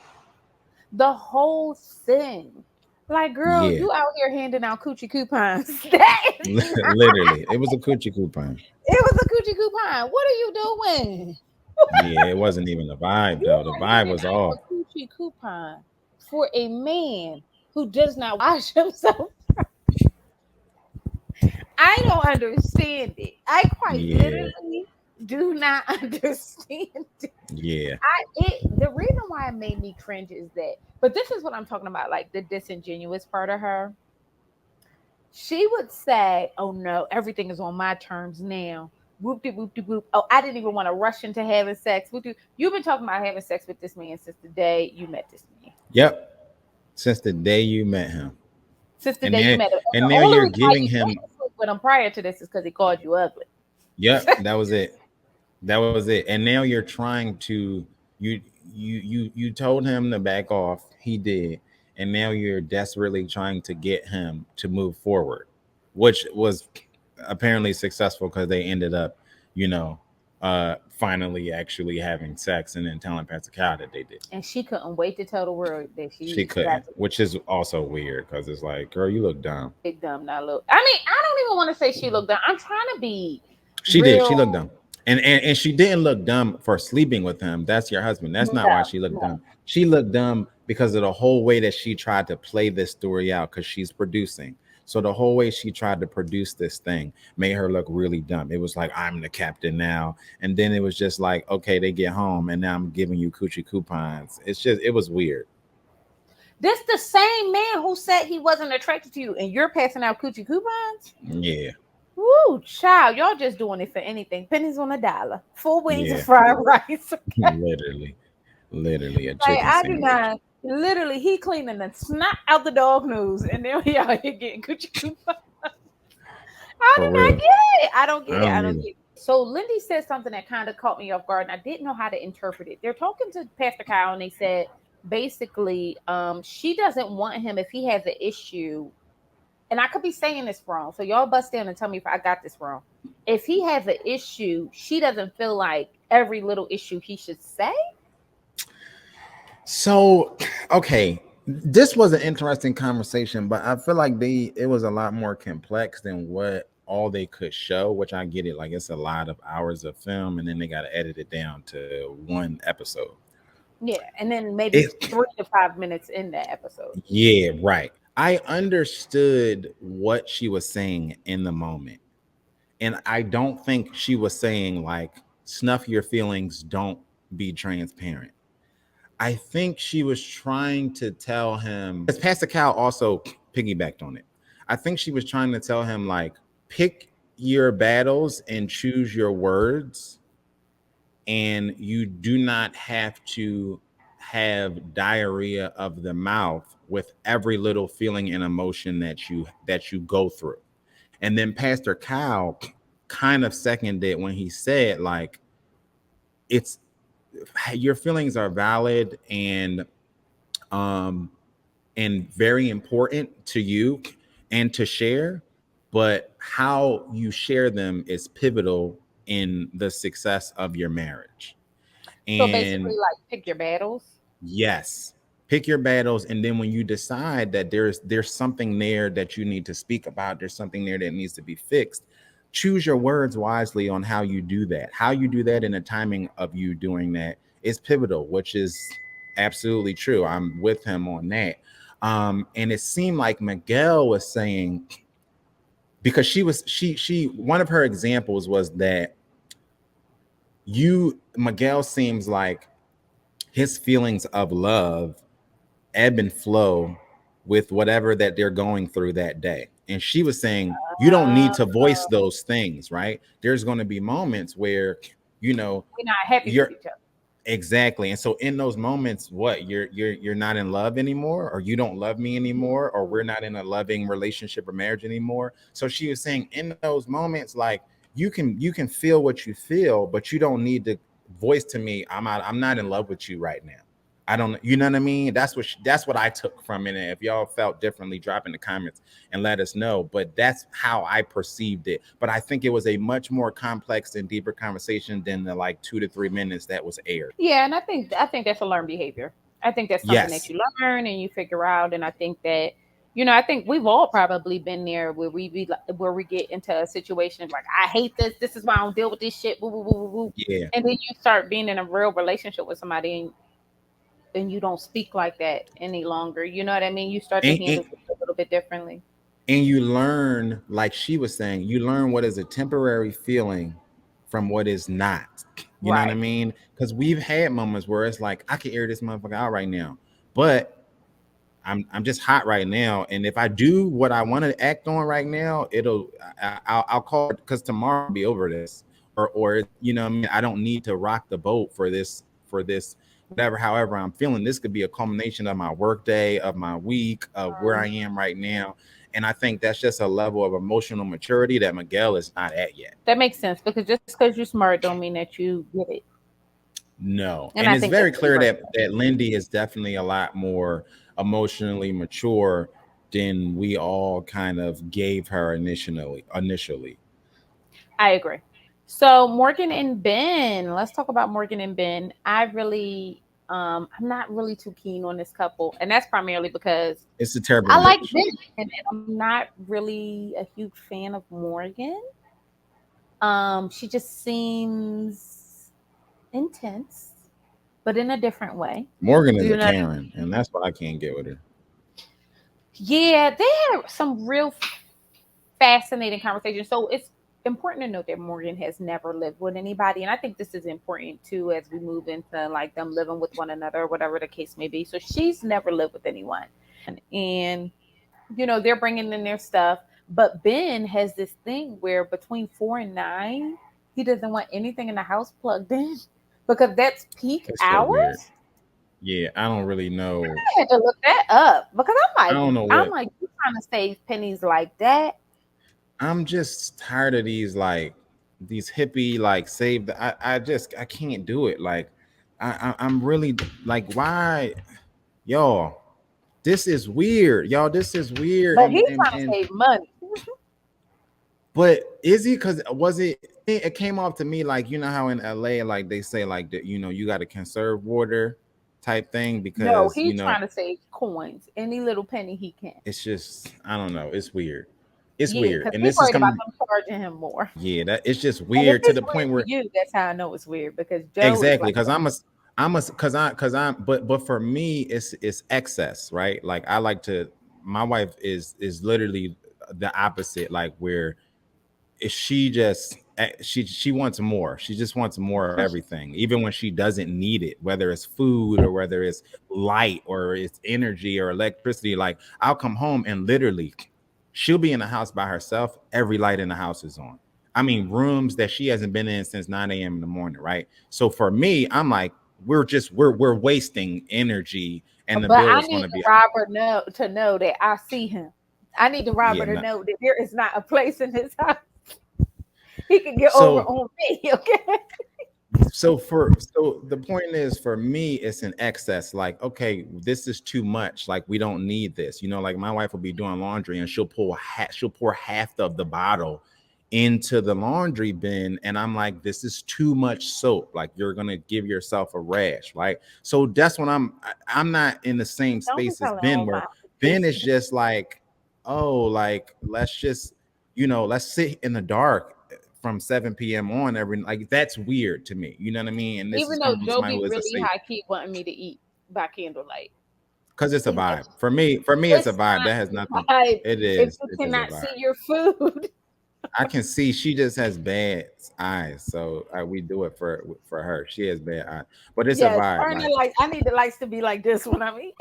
Speaker 3: The whole thing. Like, girl,
Speaker 1: Yeah,
Speaker 3: you out here handing out coochie coupons. That is not,
Speaker 1: literally, it was a coochie coupon.
Speaker 3: it was a coochie coupon. What are you doing?
Speaker 1: Yeah, it wasn't even the vibe
Speaker 3: You
Speaker 1: though. The
Speaker 3: are
Speaker 1: vibe
Speaker 3: handing
Speaker 1: was
Speaker 3: out
Speaker 1: off.
Speaker 3: a coochie coupon for a man who does not wash himself. I don't understand it. I quite
Speaker 1: Yeah,
Speaker 3: literally do not understand it.
Speaker 1: yeah.
Speaker 3: The reason why it made me cringe is that, but this is what I'm talking about, like the disingenuous part of her. She would say, "Oh no, everything is on my terms now. Whoop de whoop de whoop. Oh, I didn't even want to rush into having sex. You've been talking about having sex with this man since the day you met this man.
Speaker 1: Yep. Since the day you met him.
Speaker 3: Since the
Speaker 1: And
Speaker 3: day you
Speaker 1: then
Speaker 3: met him. And
Speaker 1: and
Speaker 3: the
Speaker 1: now
Speaker 3: only
Speaker 1: you're
Speaker 3: reason why
Speaker 1: giving
Speaker 3: you
Speaker 1: him,
Speaker 3: went to sleep with him prior to this is because he called you ugly.
Speaker 1: yep, that was it. That was it. And now you're trying to, you you told him to back off. He did. And now you're desperately trying to get him to move forward, which was apparently successful because they ended up, you know, finally actually having sex and then telling Pastor Cal that they did.
Speaker 3: And she couldn't wait to tell the world that
Speaker 1: She
Speaker 3: she got
Speaker 1: couldn't, which is also weird because it's like, girl, you look dumb.
Speaker 3: big dumb, not look. I mean, I don't even want to say she looked dumb. I'm trying to be
Speaker 1: She did. She
Speaker 3: real.
Speaker 1: looked dumb. And she didn't look dumb for sleeping with him. That's your husband. That's not why
Speaker 3: No,
Speaker 1: she looked
Speaker 3: no.
Speaker 1: dumb. She looked dumb because of the whole way that she tried to play this story out because she's producing. So the whole way she tried to produce this thing made her look really dumb. It was like, I'm the captain now. And then it was just like, okay, they get home and now I'm giving you coochie coupons. It's just, it was weird.
Speaker 3: This the same man who said he wasn't attracted to you, and you're passing out coochie coupons?
Speaker 1: Yeah.
Speaker 3: Woo, child, y'all just doing it for anything. Pennies on a dollar. 4 wings of
Speaker 1: Yeah.
Speaker 3: fried rice. Okay?
Speaker 1: Literally a
Speaker 3: Like,
Speaker 1: chicken
Speaker 3: I do
Speaker 1: sandwich.
Speaker 3: not. Literally, he cleaning the snot out the dog news, and then he out here getting coochie coupons. I
Speaker 1: For
Speaker 3: do not
Speaker 1: real.
Speaker 3: get it. I don't
Speaker 1: I
Speaker 3: get it. I
Speaker 1: don't
Speaker 3: don't
Speaker 1: either.
Speaker 3: get it. So Lindy said something that kind of caught me off guard, and I didn't know how to interpret it. They're talking to Pastor Kyle, and they said basically, she doesn't want him if he has an issue. And I could be saying this wrong, so y'all bust in and tell me if I got this wrong. If he has an issue, she doesn't feel like every little issue he should say.
Speaker 1: So, okay, this was an interesting conversation, but I feel like it was a lot more complex than what all they could show, which I get it. Like it's a lot of hours of film, and then they got to edit it down to one episode.
Speaker 3: Yeah, and then maybe
Speaker 1: It,
Speaker 3: 3 to 5 minutes in that episode.
Speaker 1: yeah, right. I understood what she was saying in the moment, and I don't think she was saying like snuff your feelings, don't be transparent. I think she was trying to tell him, as Pastor Cal also piggybacked on it. I think she was trying to tell him, like, pick your battles and choose your words. And you do not have to have diarrhea of the mouth with every little feeling and emotion that you go through. And then Pastor Cal kind of seconded when he said, like, it's your feelings are valid um and very important to you and to share, but how you share them is pivotal in the success of your marriage.
Speaker 3: So basically,
Speaker 1: And
Speaker 3: like pick your battles.
Speaker 1: yes, pick your battles, and then when you decide that there's something there that you need to speak about, there's something there that needs to be fixed, choose your words wisely on how you do that. How you do that and the timing of you doing that is pivotal, which is absolutely true. I'm with him on that. And it seemed like Miguel was saying, because she one of her examples was that Miguel seems like his feelings of love ebb and flow with whatever that they're going through that day. And she was saying, you don't need to voice
Speaker 3: Uh,
Speaker 1: those things, right? There's going to be moments where, you know,
Speaker 3: we're not happy with
Speaker 1: you're
Speaker 3: each other.
Speaker 1: exactly. And so in those moments, what you're not in love anymore, or you don't love me anymore, or we're not in a loving relationship or marriage anymore. So she was saying in those moments, like you can feel what you feel, but you don't need to voice to me, I'm not in love with you right now. I don't, you know what I mean? That's what I took from it. And if y'all felt differently, drop in the comments and let us know. But that's how I perceived it. But I think it was a much more complex and deeper conversation than the like 2 to 3 minutes that was aired.
Speaker 3: Yeah, and I think that's a learned behavior. I think that's something that
Speaker 1: Yes.
Speaker 3: you learn and you figure out. And I think that, I think we've all probably been there where where we get into a situation like, I hate this. This is why I don't deal with this shit. Woo, woo, woo, woo, woo.
Speaker 1: Yeah.
Speaker 3: And then you start being in a real relationship with somebody, and you don't speak like that any longer. You know what I mean? You start to
Speaker 1: And,
Speaker 3: handle
Speaker 1: and,
Speaker 3: things a little bit differently.
Speaker 1: and you learn, like she was saying, you learn what is a temporary feeling from what is not. You know what I
Speaker 3: Right.
Speaker 1: mean? Because we've had moments where it's like, I can air this motherfucker out right now. But I'm just hot right now, and if I do what I want to act on right now, I'll call it because tomorrow I'll be over this, or you know what I mean, I don't need to rock the boat for this whatever, however I'm feeling. This could be a culmination of my work day, of my week, of where I am right now. And I think that's just a level of emotional maturity that Miguel is not at yet.
Speaker 3: That makes sense, because just because you're smart don't mean that you get it.
Speaker 1: No. And it's very clear that Lindy is definitely a lot more emotionally mature than we all kind of gave her initially.
Speaker 3: I agree. So Morgan and Binh, let's talk about Morgan and Binh. I'm not really too keen on this couple, and that's primarily because
Speaker 1: it's a terrible
Speaker 3: I like Binh, and I'm not really a huge fan of Morgan. She just seems intense, but in a different way.
Speaker 1: Morgan is a Karen, and that's what I can't get with her.
Speaker 3: Yeah, they had some real fascinating conversations. So it's important to note that Morgan has never lived with anybody, and I think this is important too as we move into like them living with one another or whatever the case may be. So she's never lived with anyone, and they're bringing in their stuff. But Binh has this thing where between 4 and 9, he doesn't want anything in the house plugged in because that's peak hours.
Speaker 1: So yeah, I don't really know.
Speaker 3: I had to look that up because I'm like, you trying to save pennies like that?
Speaker 1: I'm just tired of these hippie save. I can't do it. Like I'm really like, why, y'all? This is weird, y'all. This is weird.
Speaker 3: But he's trying to save money.
Speaker 1: But is he? Because it came off to me like, you know how in LA like they say like that, you got to conserve water type thing, because
Speaker 3: no, he's trying to save coins, any little penny he can.
Speaker 1: It's just, I don't know. It's weird. It's weird,
Speaker 3: and this is about them charging him more.
Speaker 1: Yeah, that it's just weird to the point where
Speaker 3: that's how I know it's weird, because Joe
Speaker 1: exactly, because but for me it's excess, right? Like I like to. My wife is literally the opposite, like where she wants more. She just wants more of everything, even when she doesn't need it, whether it's food or whether it's light or it's energy or electricity. Like I'll come home and literally she'll be in the house by herself. Every light in the house is on. I mean, rooms that she hasn't been in since 9 a.m. in the morning, right? So for me, I'm like, we're wasting energy, and the bill is going to be.
Speaker 3: Robert to know that I see him. I need Robert to know that there is not a place in his house he can get over on me. Okay.
Speaker 1: So the point is, for me, it's an excess. Like, okay, this is too much. Like, we don't need this. Like my wife will be doing laundry and she'll pour half of the bottle into the laundry bin, and I'm like, this is too much soap. Like, you're gonna give yourself a rash, right? So that's when I'm not in the same space as Binh, where Binh is just like, oh, like let's just let's sit in the dark from 7 p.m. on like that's weird to me. You know what I mean? And this
Speaker 3: even though Joe be really high key wanting me to eat by candlelight.
Speaker 1: Because it's a vibe. For me, it's a vibe. That has nothing. It is.
Speaker 3: If you cannot see your food.
Speaker 1: I can see she just has bad eyes, so we do it for her. She has bad eyes, but it's a vibe.
Speaker 3: Like, I need the lights to be like this when I'm eating.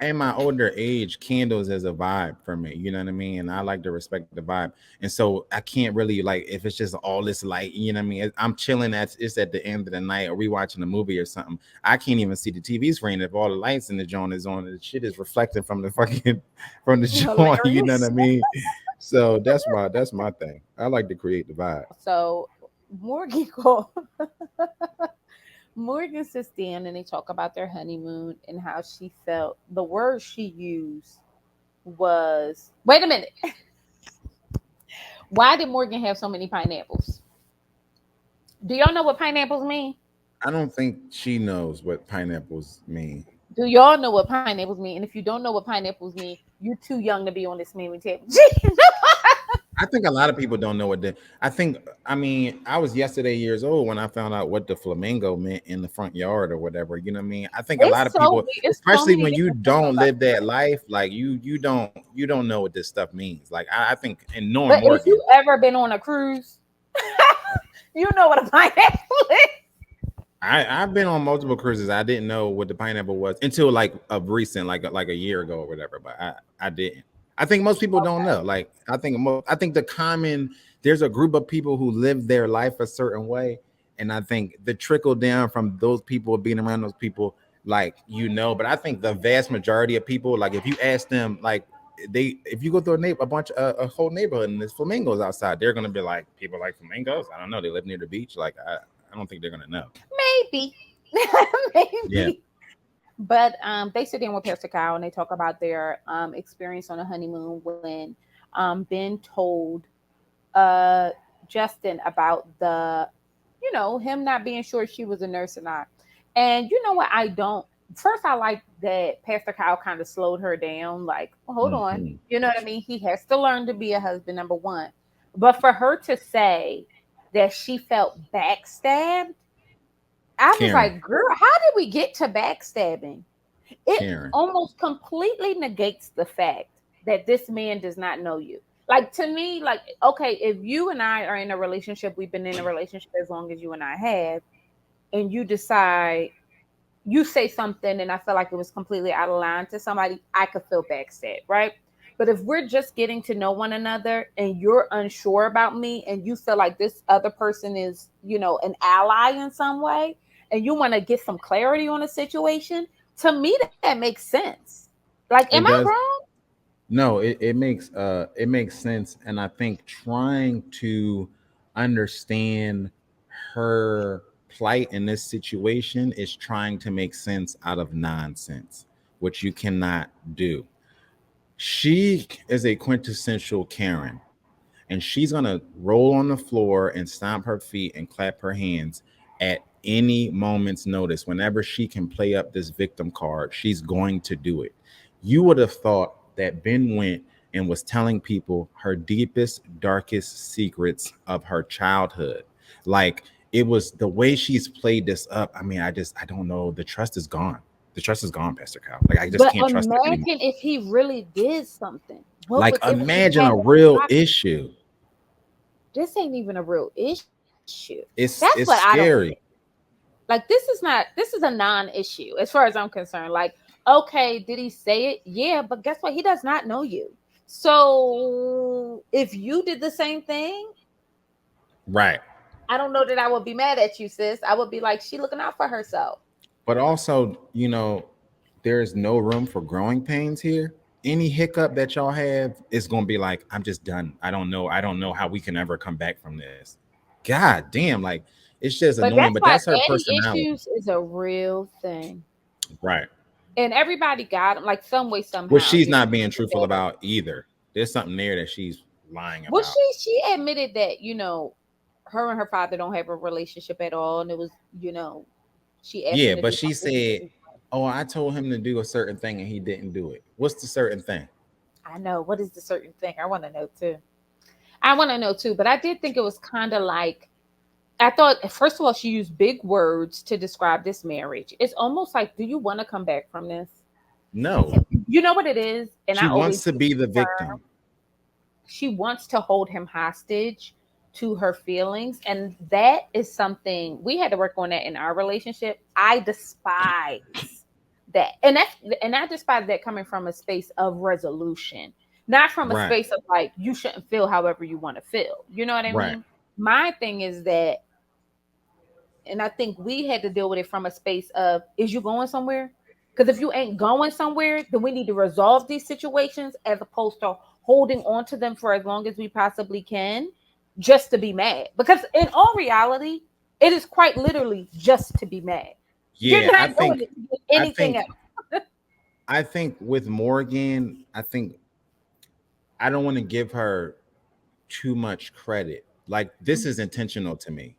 Speaker 1: In my older age, candles is a vibe for me. You know what I mean? And I like to respect the vibe, and so I can't really like if it's just all this light. You know what I mean? I'm chilling. It's at the end of the night, or we watching a movie or something. I can't even see the TV screen if all the lights in the joint is on. The shit is reflecting from the joint. You know what I mean? So that's my thing. I like to create the vibe.
Speaker 3: So Morgan sits down and they talk about their honeymoon and how she felt. The word she used was, wait a minute. Why did Morgan have so many pineapples? Do y'all know what pineapples mean?
Speaker 1: I don't think she knows what pineapples mean.
Speaker 3: Do y'all know what pineapples mean? And if you don't know what pineapples mean, you're too young to be on this meeting table.
Speaker 1: I think a lot of people don't know what I was yesterday years old when I found out what the flamingo meant in the front yard or whatever. You know what I mean? I think a lot of people, especially when you don't live that life, like you don't know what this stuff means. Like I think, and knowing Morgan,
Speaker 3: if you ever been on a cruise, you know what a pineapple is.
Speaker 1: I've been on multiple cruises. I didn't know what the pineapple was until like a recent, like a year ago or whatever. But I didn't. I think most people don't know. Like I think the common there's a group of people who live their life a certain way, and I think the trickle down from those people, being around those people, like, but I think the vast majority of people, like if you ask them, like, if you go through a whole neighborhood and there's flamingos outside, they're gonna be like, people like flamingos. I don't know. They live near the beach. Like, I don't think they're gonna know.
Speaker 3: Maybe.
Speaker 1: Yeah.
Speaker 3: Maybe. But they sit down with Pastor Kyle and they talk about their experience on a honeymoon when Binh told Justin about him not being sure she was a nurse or not. And you know what? First, I like that Pastor Kyle kind of slowed her down. Like, hold on. You know what I mean? He has to learn to be a husband, number one. But for her to say that she felt backstabbed, I was like, girl, how did we get to backstabbing? It almost completely negates the fact that this man does not know you. Like, to me, like, okay, if you and I are in a relationship, we've been in a relationship as long as you and I have, and you decide, you say something and I feel like it was completely out of line to somebody, I could feel backstabbed, right? But if we're just getting to know one another and you're unsure about me and you feel like this other person is, an ally in some way, and you want to get some clarity on a situation, to me, that makes sense. Like, am I wrong?
Speaker 1: No, it makes sense. And I think trying to understand her plight in this situation is trying to make sense out of nonsense, which you cannot do. She is a quintessential Karen, and she's gonna roll on the floor and stomp her feet and clap her hands at any moment's notice. Whenever she can play up this victim card, she's going to do it. You would have thought that Binh went and was telling people her deepest, darkest secrets of her childhood. Like, it was the way she's played this up. I mean, I don't know. The trust is gone. The trust is gone, Pastor Kyle. Like, I just can't trust it anymore.
Speaker 3: Imagine if he really did something.
Speaker 1: Like, imagine a real issue.
Speaker 3: This ain't even a real issue.
Speaker 1: It's scary. I don't,
Speaker 3: like, this is a non-issue as far as I'm concerned. Like, okay, did he say it? Yeah, but guess what? He does not know you. So if you did the same thing,
Speaker 1: right,
Speaker 3: I don't know that I would be mad at you, sis. I would be like, she looking out for herself.
Speaker 1: But also, there's no room for growing pains here. Any hiccup that y'all have is going to be like, I'm just done. I don't know how we can ever come back from this. God damn, like, it's just annoying. But that's her personality.
Speaker 3: Issues is a real thing,
Speaker 1: right?
Speaker 3: And everybody got them, like, some way, somehow.
Speaker 1: Well, she's not being truthful about either. There's something there that she's lying about.
Speaker 3: Well, she admitted that her and her father don't have a relationship at all, and it was she asked.
Speaker 1: Yeah, but she said, "Oh, I told him to do a certain thing and he didn't do it." What's the certain thing?
Speaker 3: I know. What is the certain thing? I want to know too. But I did think it was kind of like, I thought, first of all, she used big words to describe this marriage. It's almost like, do you want to come back from this?
Speaker 1: No.
Speaker 3: You know what it is? And
Speaker 1: she wants to be the victim.
Speaker 3: She wants to hold him hostage to her feelings. And that is something we had to work on that in our relationship. I despise that. And I despise that coming from a space of resolution, not from a space of like, you shouldn't feel however you want to feel. You know what I mean? My thing is that, and I think we had to deal with it from a space of, is you going somewhere? Because if you ain't going somewhere, then we need to resolve these situations as opposed to holding on to them for as long as we possibly can just to be mad. Because in all reality, it is quite literally just to be mad.
Speaker 1: Yeah,
Speaker 3: You're not doing it to get anything else.
Speaker 1: I think with Morgan, I don't want to give her too much credit. Like, this is intentional to me.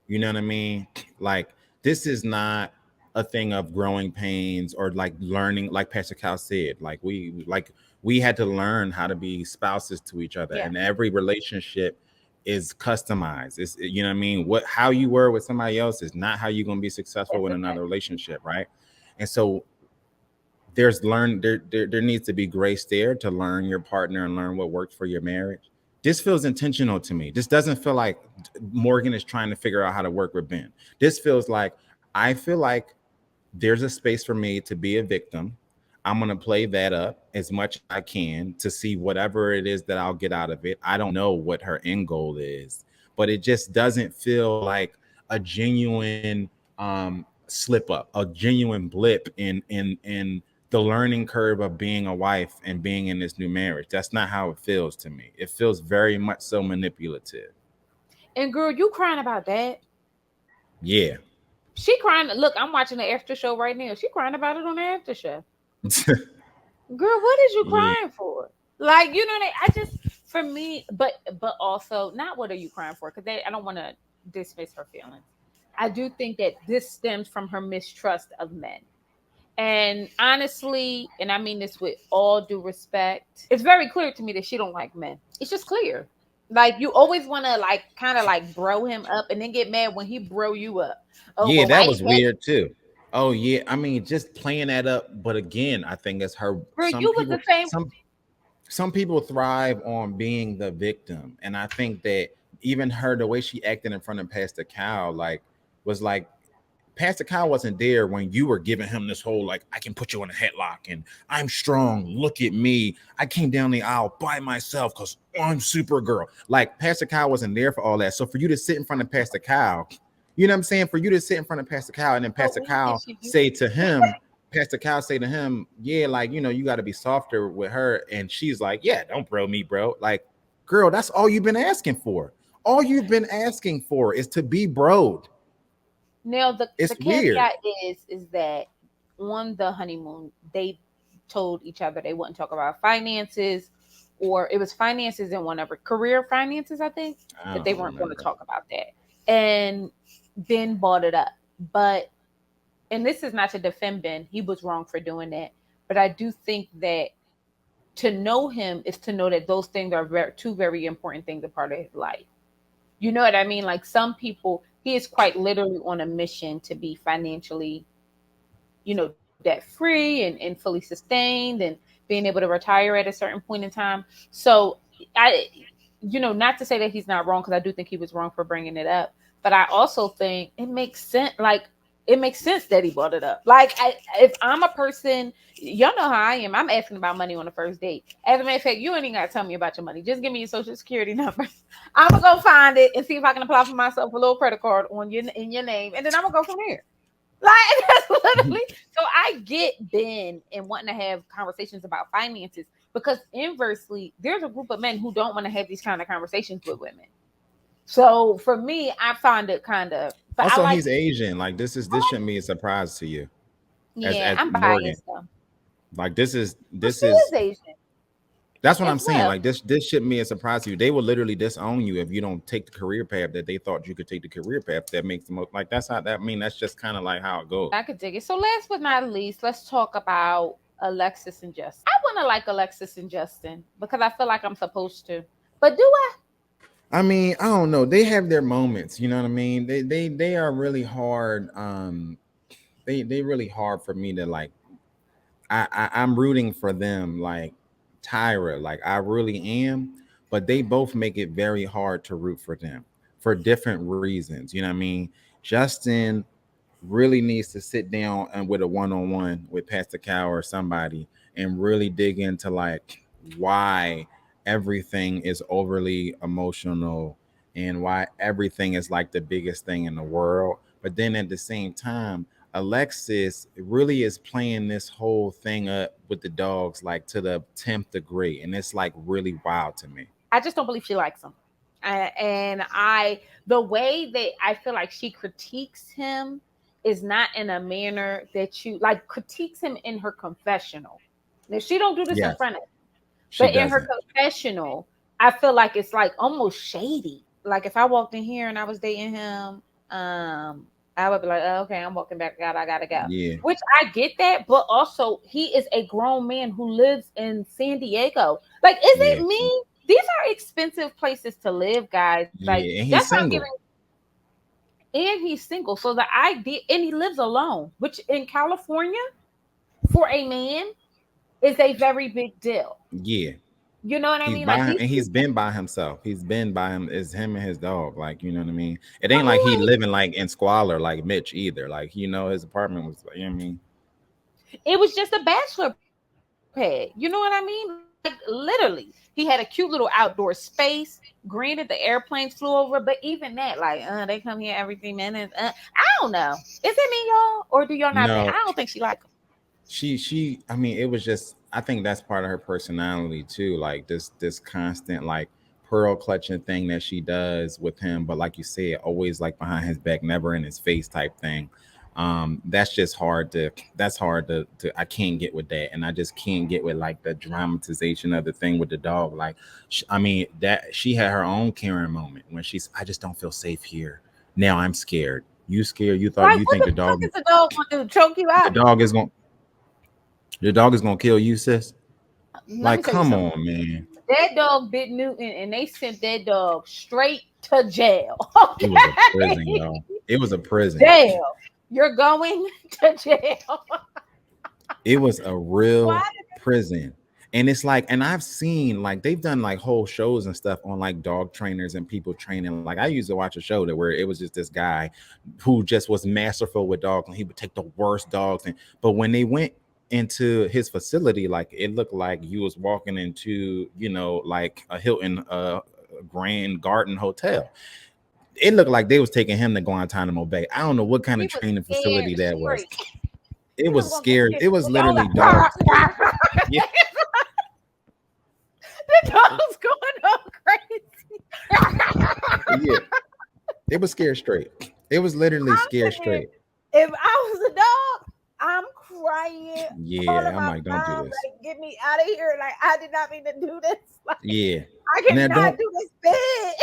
Speaker 1: You know what I mean? Like, this is not a thing of growing pains or like learning, like Pastor Cal said, like we had to learn how to be spouses to each other. And every relationship is customized. It's, you know what I mean? How you were with somebody else is not how you're going to be successful with another relationship. Right. And so there needs to be grace there to learn your partner and learn what works for your marriage. This feels intentional to me. This doesn't feel like Morgan is trying to figure out how to work with Binh. This feels like, I feel like there's a space for me to be a victim. I'm going to play that up as much as I can to see whatever it is that I'll get out of it. I don't know what her end goal is, but it just doesn't feel like a genuine slip up, a genuine blip in the learning curve of being a wife and being in this new marriage. That's not how it feels to me. It feels very much so manipulative.
Speaker 3: And girl, you crying about that?
Speaker 1: Yeah.
Speaker 3: She crying. Look, I'm watching the after show right now. She crying about it on the after show. Girl, what is you
Speaker 1: Yeah.
Speaker 3: crying for? Like, you know, I just, for me, but also not what are you crying for? Because I don't want to dismiss her feelings. I do think that this stems from her mistrust of men. And honestly, and I mean this with all due respect, it's very clear to me that she don't like men. It's just clear. Like you always want to like kind of like bro him up and then get mad when he bro you up. Oh
Speaker 1: Yeah,
Speaker 3: well, why
Speaker 1: that
Speaker 3: you
Speaker 1: was
Speaker 3: had
Speaker 1: weird too. Oh yeah, I mean, just playing that up. But again, I think it's her.
Speaker 3: bro? You was the same.
Speaker 1: Some people thrive on being the victim, and I think that even her, the way she acted in front of Pastor Cal, like was like Pastor Kyle wasn't there when you were giving him this whole like I can put you in a headlock and I'm strong. Look at me. I came down the aisle by myself because I'm Supergirl. Like Pastor Kyle wasn't there for all that. So for you to sit in front of Pastor Kyle, you know what I'm saying? For you to sit in front of Pastor Kyle and then Pastor Kyle say to him, Pastor Kyle say to him, yeah, like you got to be softer with her. And she's like, yeah, don't bro me, bro. Like, girl, that's all you've been asking for. All you've been asking for is to be broed.
Speaker 3: Now the
Speaker 1: It's weird.
Speaker 3: caveat is that on the honeymoon they told each other they wouldn't talk about finances, or it was finances and one other career finances, I think,
Speaker 1: I
Speaker 3: that they
Speaker 1: don't
Speaker 3: weren't going to
Speaker 1: remember.
Speaker 3: talk about that. And Ben brought it up, but and this is not to defend Ben, he was wrong for doing that, but I do think that to know him is to know that those things are two very important things a part of his life. You know what I mean? Like some people, he is quite literally on a mission to be financially, debt free and fully sustained and being able to retire at a certain point in time. So I, not to say that he's not wrong, because I do think he was wrong for bringing it up, but I also think it makes sense. Like it makes sense that he brought it up. Like if I'm a person, y'all know how I am. I'm asking about money on the first date. As a matter of fact, you ain't even gotta tell me about your money. Just give me your social security number. I'm gonna go find it and see if I can apply for myself a little credit card in your name, and then I'm gonna go from there. Like that's literally. So I get Ben and wanting to have conversations about finances, because inversely, there's a group of men who don't want to have these kind of conversations with women. So for me, I find it kind of. But I
Speaker 1: Also,
Speaker 3: like.
Speaker 1: he's Asian. Like this shouldn't be a surprise to you,
Speaker 3: Yeah,
Speaker 1: as
Speaker 3: I'm
Speaker 1: Morgan.
Speaker 3: biased though.
Speaker 1: Like
Speaker 3: But she is Asian
Speaker 1: that's what I'm
Speaker 3: as
Speaker 1: saying.
Speaker 3: well.
Speaker 1: Like this shouldn't be a surprise to you. They will literally disown you if you don't take the career path that they thought you could take the career path that makes the most. Like that's how that I mean. That's just kind of like how it goes.
Speaker 3: I could dig it. So last but not least, let's talk about Alexis and Justin. I want to like Alexis and Justin because I feel like I'm supposed to. But do I?
Speaker 1: I mean, I don't know. They have their moments. You know what I mean? They are really hard. They really hard for me to like. I'm rooting for them, like Tyra, like I really am. But they both make it very hard to root for them for different reasons. You know what I mean? Justin really needs to sit down and with a one-on-one with Pastor Cow or somebody and really dig into like why everything is overly emotional and why everything is like the biggest thing in the world. But then at the same time, Alexis really is playing this whole thing up with the dogs like to the 10th degree. And it's like really wild to me.
Speaker 3: I just don't believe she likes him. And the way that I feel like she critiques him is not in a manner that you like critiques him in her confessional. Now she don't do this in
Speaker 1: Yes,
Speaker 3: front of him,
Speaker 1: she
Speaker 3: but in her
Speaker 1: doesn't.
Speaker 3: confessional, I feel like it's like almost shady. Like if I walked in here and I was dating him, I would be like, oh, okay, I'm walking back out. I gotta go.
Speaker 1: Yeah.
Speaker 3: Which I get that, but also he is a grown man who lives in San Diego. Like, is
Speaker 1: Yeah.
Speaker 3: it me? These are expensive places to live, guys. Like
Speaker 1: Yeah. And he's
Speaker 3: that's what I'm
Speaker 1: single.
Speaker 3: giving. And he's single, so the idea, and he lives alone, which in California for a man is a very big deal.
Speaker 1: Yeah.
Speaker 3: You know what I
Speaker 1: He's
Speaker 3: mean? Like
Speaker 1: by him
Speaker 3: these
Speaker 1: and he's
Speaker 3: people,
Speaker 1: been by himself. He's been by him. It's him and his dog. Like, you know what I mean? It
Speaker 3: but
Speaker 1: ain't like
Speaker 3: who
Speaker 1: he
Speaker 3: ain't
Speaker 1: living like in squalor like Mitch either. Like, his apartment was, you know what I mean?
Speaker 3: it was just a bachelor party. pad. You know what I mean? Like literally, he had a cute little outdoor space. Granted, the airplanes flew over, but even that, like, they come here every 3 minutes. I don't know. Is it me, y'all, or do y'all not think?
Speaker 1: No,
Speaker 3: I don't think she like him.
Speaker 1: she I mean, it was just, I think that's part of her personality too, like this constant like pearl clutching thing that she does with him, but like you said, always like behind his back, never in his face type thing. That's just hard to, that's hard to I can't get with that, and I just can't get with like the dramatization of the thing with the dog. Like I mean, that she had her own Karen moment when she's, I just don't feel safe here, now I'm scared. You scared? You thought,
Speaker 3: Like,
Speaker 1: you
Speaker 3: what
Speaker 1: think
Speaker 3: the
Speaker 1: the
Speaker 3: fuck
Speaker 1: dog,
Speaker 3: is the dog gonna do? Choke you
Speaker 1: the
Speaker 3: out?
Speaker 1: dog is going, the dog is gonna kill you, sis?
Speaker 3: Let me
Speaker 1: Like,
Speaker 3: tell you
Speaker 1: come
Speaker 3: something.
Speaker 1: on, man.
Speaker 3: That dog bit Newton, and they sent that dog straight to jail.
Speaker 1: It was a prison,
Speaker 3: Okay,
Speaker 1: y'all. It was a prison.
Speaker 3: jail. You're going to jail.
Speaker 1: It was a
Speaker 3: Why?
Speaker 1: real prison. And it's like, and I've seen like they've done like whole shows and stuff on like dog trainers and people training. Like I used to watch a show that where it was just this guy who just was masterful with dogs, and he would take the worst dogs. And but when they went into his facility, like it looked like you was walking into, you know, like a Hilton Grand Garden hotel. It looked like they was taking him to Guantanamo Bay. I don't know what kind
Speaker 3: He
Speaker 1: of
Speaker 3: was
Speaker 1: training facility
Speaker 3: scared
Speaker 1: that was.
Speaker 3: straight.
Speaker 1: It
Speaker 3: He was
Speaker 1: was
Speaker 3: gonna get
Speaker 1: scared.
Speaker 3: scared.
Speaker 1: It was
Speaker 3: The dog
Speaker 1: literally
Speaker 3: like,
Speaker 1: dog scared. Yeah,
Speaker 3: the dog's going on crazy.
Speaker 1: yeah. It was scared straight. It was literally
Speaker 3: I'm
Speaker 1: scared
Speaker 3: sitting there.
Speaker 1: straight.
Speaker 3: If I was a dog, I'm crying, calling
Speaker 1: Yeah, I'm
Speaker 3: my
Speaker 1: like, don't do
Speaker 3: mom,
Speaker 1: this.
Speaker 3: like, get me out of here. Like, I did not mean to do this. Like,
Speaker 1: Yeah.
Speaker 3: I
Speaker 1: Now
Speaker 3: cannot do this bad.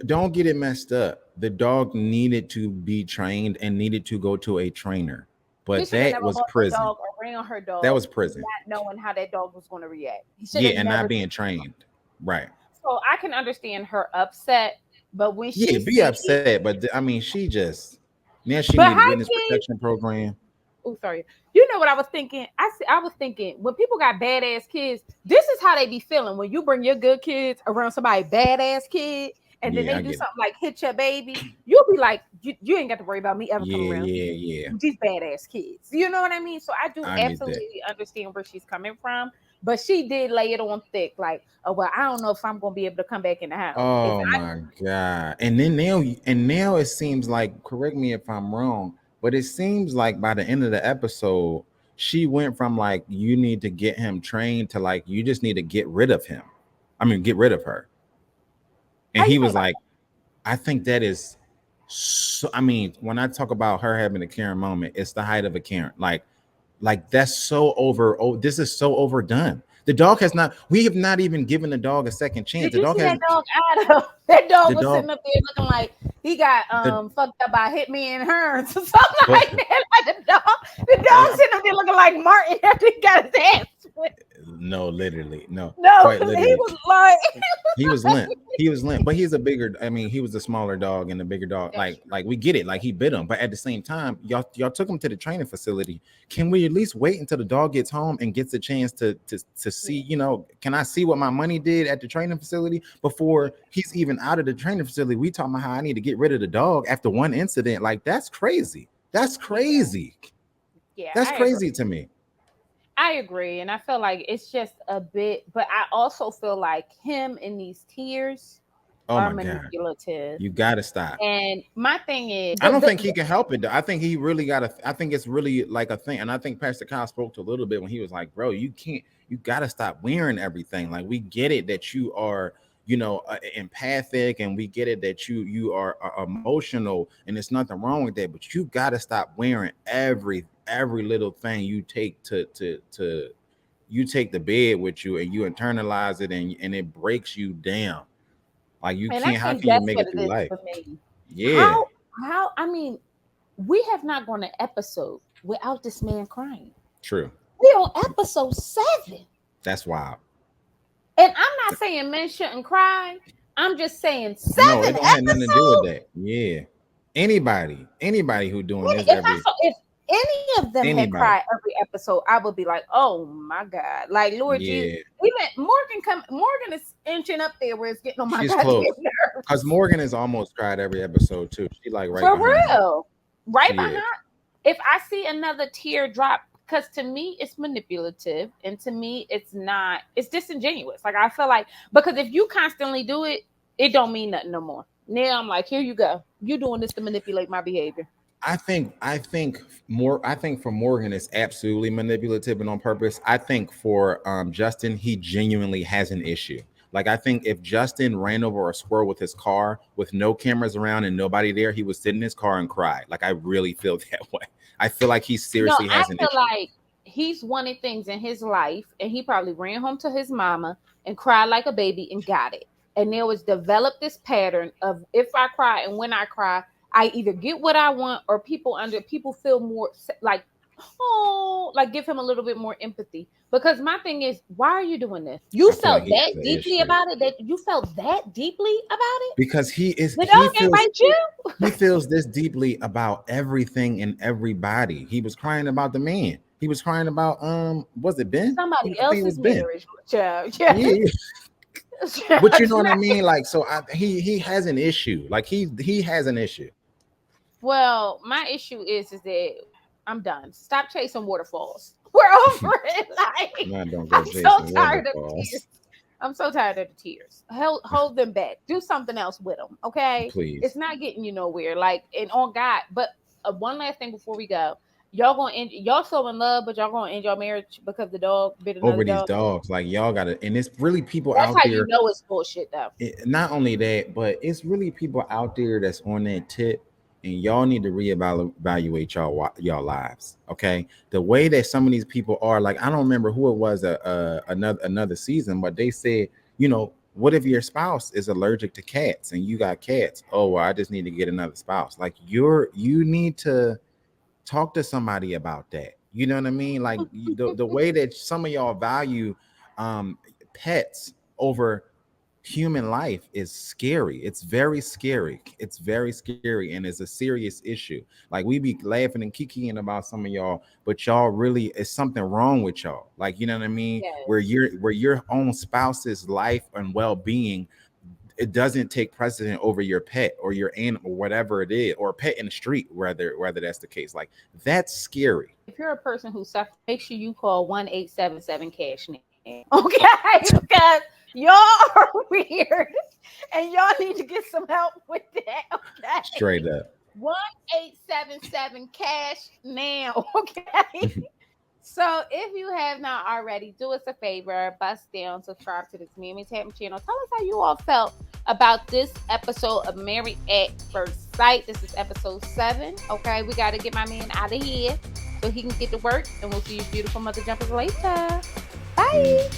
Speaker 1: don't get it messed up. The dog needed to be trained and needed to go to a trainer.
Speaker 3: He
Speaker 1: But
Speaker 3: should have
Speaker 1: that
Speaker 3: never
Speaker 1: was
Speaker 3: brought that
Speaker 1: prison.
Speaker 3: dog around her
Speaker 1: That
Speaker 3: dog,
Speaker 1: was prison.
Speaker 3: not knowing how that dog was going to react. He should
Speaker 1: Yeah,
Speaker 3: have
Speaker 1: and
Speaker 3: never
Speaker 1: not
Speaker 3: did.
Speaker 1: being trained. Right.
Speaker 3: So I can understand her upset, but when
Speaker 1: Yeah,
Speaker 3: she
Speaker 1: be
Speaker 3: see,
Speaker 1: upset, but I mean, she just, now she
Speaker 3: but
Speaker 1: need a
Speaker 3: how
Speaker 1: witness
Speaker 3: kid,
Speaker 1: protection program.
Speaker 3: oh sorry, you know what I was thinking? I was thinking when people got badass kids, this is how they be feeling when you bring your good kids around somebody badass kid, and then
Speaker 1: Yeah,
Speaker 3: they
Speaker 1: I
Speaker 3: do
Speaker 1: get it.
Speaker 3: something like hit your baby. You'll be like, you ain't got to worry about me ever coming
Speaker 1: Yeah,
Speaker 3: around
Speaker 1: yeah, yeah.
Speaker 3: these badass kids. You know what I mean? So I do
Speaker 1: I get that.
Speaker 3: absolutely understand where she's coming from. But she did lay it on thick, like, oh well, I don't know if I'm gonna be able to come back in the house. If
Speaker 1: Oh my God. And then now it seems like, correct me if I'm wrong, but it seems like by the end of the episode, she went from like you need to get him trained to like you just need to get rid of him. I mean, get rid of her. And
Speaker 3: how you
Speaker 1: he
Speaker 3: feel
Speaker 1: was
Speaker 3: about
Speaker 1: like, I think that is so, I mean, when I talk about her having a Karen moment, it's the height of a Karen. Like that's so over. Oh, this is so overdone. The dog has not. We have not even given the dog a second chance.
Speaker 3: did
Speaker 1: The
Speaker 3: you
Speaker 1: dog
Speaker 3: see
Speaker 1: has.
Speaker 3: that dog Adam? That dog
Speaker 1: The
Speaker 3: was
Speaker 1: dog.
Speaker 3: sitting up there looking like he got
Speaker 1: The
Speaker 3: fucked up by Hitman and Hearns or something
Speaker 1: but
Speaker 3: like that. Like the dog
Speaker 1: uh,
Speaker 3: sitting up there looking like Martin after he got his ass whipped.
Speaker 1: no, literally, no,
Speaker 3: No,
Speaker 1: quite
Speaker 3: he
Speaker 1: literally.
Speaker 3: was like,
Speaker 1: He was limp. He was limp, but he's a bigger. I mean, he was a smaller dog and a bigger dog.
Speaker 3: that's
Speaker 1: Like we get it. Like he bit him, but at the same time, y'all took him to the training facility. Can we at least wait until the dog gets home and gets a chance to see?
Speaker 3: true.
Speaker 1: You know, can I see what my money did at the training facility before he's even out of the training facility? We talking about how I need to get rid of the dog after one incident. Like that's crazy. That's
Speaker 3: Yeah,
Speaker 1: crazy.
Speaker 3: yeah,
Speaker 1: That's
Speaker 3: I agree.
Speaker 1: crazy to me.
Speaker 3: I agree, and I feel like it's just a bit, but I also feel like him in these tears
Speaker 1: Oh
Speaker 3: are
Speaker 1: my God,
Speaker 3: manipulative.
Speaker 1: you gotta stop.
Speaker 3: And my thing is,
Speaker 1: I don't think he can help it. Though. I think he really got to. I think it's really like a thing. And I think Pastor Kyle spoke to a little bit when he was like, "Bro, you can't. You got to stop wearing everything. Like we get it that you are, you know, empathic, and we get it that you are emotional, and there's nothing wrong with that. But you got to stop wearing every little thing you take to you take the bed with you, and you internalize it, and it breaks you down. Like you
Speaker 3: and I
Speaker 1: can't. How
Speaker 3: think
Speaker 1: can you
Speaker 3: that's
Speaker 1: make
Speaker 3: what
Speaker 1: it
Speaker 3: it
Speaker 1: through
Speaker 3: is
Speaker 1: life?
Speaker 3: for me.
Speaker 1: Yeah,
Speaker 3: How I mean, we have not gone an episode without this man crying.
Speaker 1: true.
Speaker 3: We on episode 7.
Speaker 1: That's wild.
Speaker 3: And I'm not saying men shouldn't cry. I'm just saying
Speaker 1: No, it
Speaker 3: 7
Speaker 1: don't have nothing to do with
Speaker 3: episodes.
Speaker 1: that. Yeah. Anybody who doing this
Speaker 3: If I
Speaker 1: every
Speaker 3: saw if any of them had
Speaker 1: anybody.
Speaker 3: cried every episode, I would be like, oh my God. Like Lord Jesus.
Speaker 1: Yeah.
Speaker 3: Even Morgan is inching up there where it's getting on my
Speaker 1: She's
Speaker 3: goddamn
Speaker 1: close. Because
Speaker 3: nerves.
Speaker 1: Morgan has almost cried every episode too. She like right
Speaker 3: For
Speaker 1: behind him.
Speaker 3: real. Right
Speaker 1: She
Speaker 3: behind.
Speaker 1: is.
Speaker 3: If I see another tear drop because to me it's manipulative, and to me it's disingenuous. Like I feel like, because if you constantly do it, it don't mean nothing no more. Now I'm like, here you go, you doing this to manipulate my behavior.
Speaker 1: I think for Morgan it's absolutely manipulative and on purpose. I think for Justin, he genuinely has an issue. Like I think if Justin ran over a squirrel with his car with no cameras around and nobody there, he would sit in his car and cry. Like I really feel that way. I feel like he
Speaker 3: No,
Speaker 1: seriously
Speaker 3: I
Speaker 1: has an
Speaker 3: feel
Speaker 1: issue.
Speaker 3: like he's wanted things in his life, and he probably ran home to his mama and cried like a baby and got it. And there was developed this pattern of, if I cry and when I cry, I either get what I want, or people feel more like, oh, like give him a little bit more empathy. Because my thing is, why are you doing this? You
Speaker 1: I feel like
Speaker 3: felt
Speaker 1: he
Speaker 3: that
Speaker 1: has an
Speaker 3: deeply
Speaker 1: issue
Speaker 3: about it. That you felt that deeply about it.
Speaker 1: because
Speaker 3: The
Speaker 1: he
Speaker 3: dog ain't
Speaker 1: feels
Speaker 3: bite you.
Speaker 1: he feels this deeply about everything and everybody. He was crying about the man. He was crying about was it Ben?
Speaker 3: Somebody
Speaker 1: I think it was
Speaker 3: else's
Speaker 1: Ben.
Speaker 3: marriage, child. Yeah.
Speaker 1: Yeah, but you know what I mean. Like, so he has an issue. Like he has an issue.
Speaker 3: Well, my issue is that I'm done. Stop chasing waterfalls. We're over it. Like,
Speaker 1: Man, don't go
Speaker 3: I'm so
Speaker 1: chasing
Speaker 3: tired of the tears.
Speaker 1: waterfalls,
Speaker 3: I'm so tired of the tears. Hold them back. Do something else with them. Okay,
Speaker 1: please.
Speaker 3: it's not getting you nowhere. Like, and on God. But one last thing before we go, y'all so in love, but y'all gonna end your marriage because the dog bit another
Speaker 1: Over these
Speaker 3: dog.
Speaker 1: dogs, like y'all gotta, and it's really people
Speaker 3: That's
Speaker 1: out
Speaker 3: how
Speaker 1: there.
Speaker 3: you know it's bullshit, though.
Speaker 1: Not only that, but it's really people out there that's on that tip, and y'all need to reevaluate y'all lives. Okay, the way that some of these people are, like I don't remember who it was, another season, but they said, what if your spouse is allergic to cats and you got cats? Oh, well, I just need to get another spouse. Like you need to talk to somebody about that. You know what I mean? Like the way that some of y'all value um pets over human life is scary. It's very scary. It's very scary, and it's a serious issue. Like we be laughing and kikiing about some of y'all, but y'all really, it's something wrong with y'all. Like, you know what I mean?
Speaker 3: Yes.
Speaker 1: Where your own spouse's life and well-being, it doesn't take precedent over your pet or your animal, whatever it is, or a pet in the street, whether that's the case. Like that's scary.
Speaker 3: If you're a person who suffers, make sure you call 1-877-CASH now. Okay, because y'all are weird, and y'all need to get some help with that. Okay,
Speaker 1: Straight up.
Speaker 3: 1-877-CASH now. Okay. So if you have not already, do us a favor, bust down, subscribe to this Mammy Tapping channel. Tell us how you all felt about this episode of Married at First Sight. This is episode 7. Okay, we got to get my man out of here so he can get to work, and we'll see you beautiful mother jumpers later. Bye.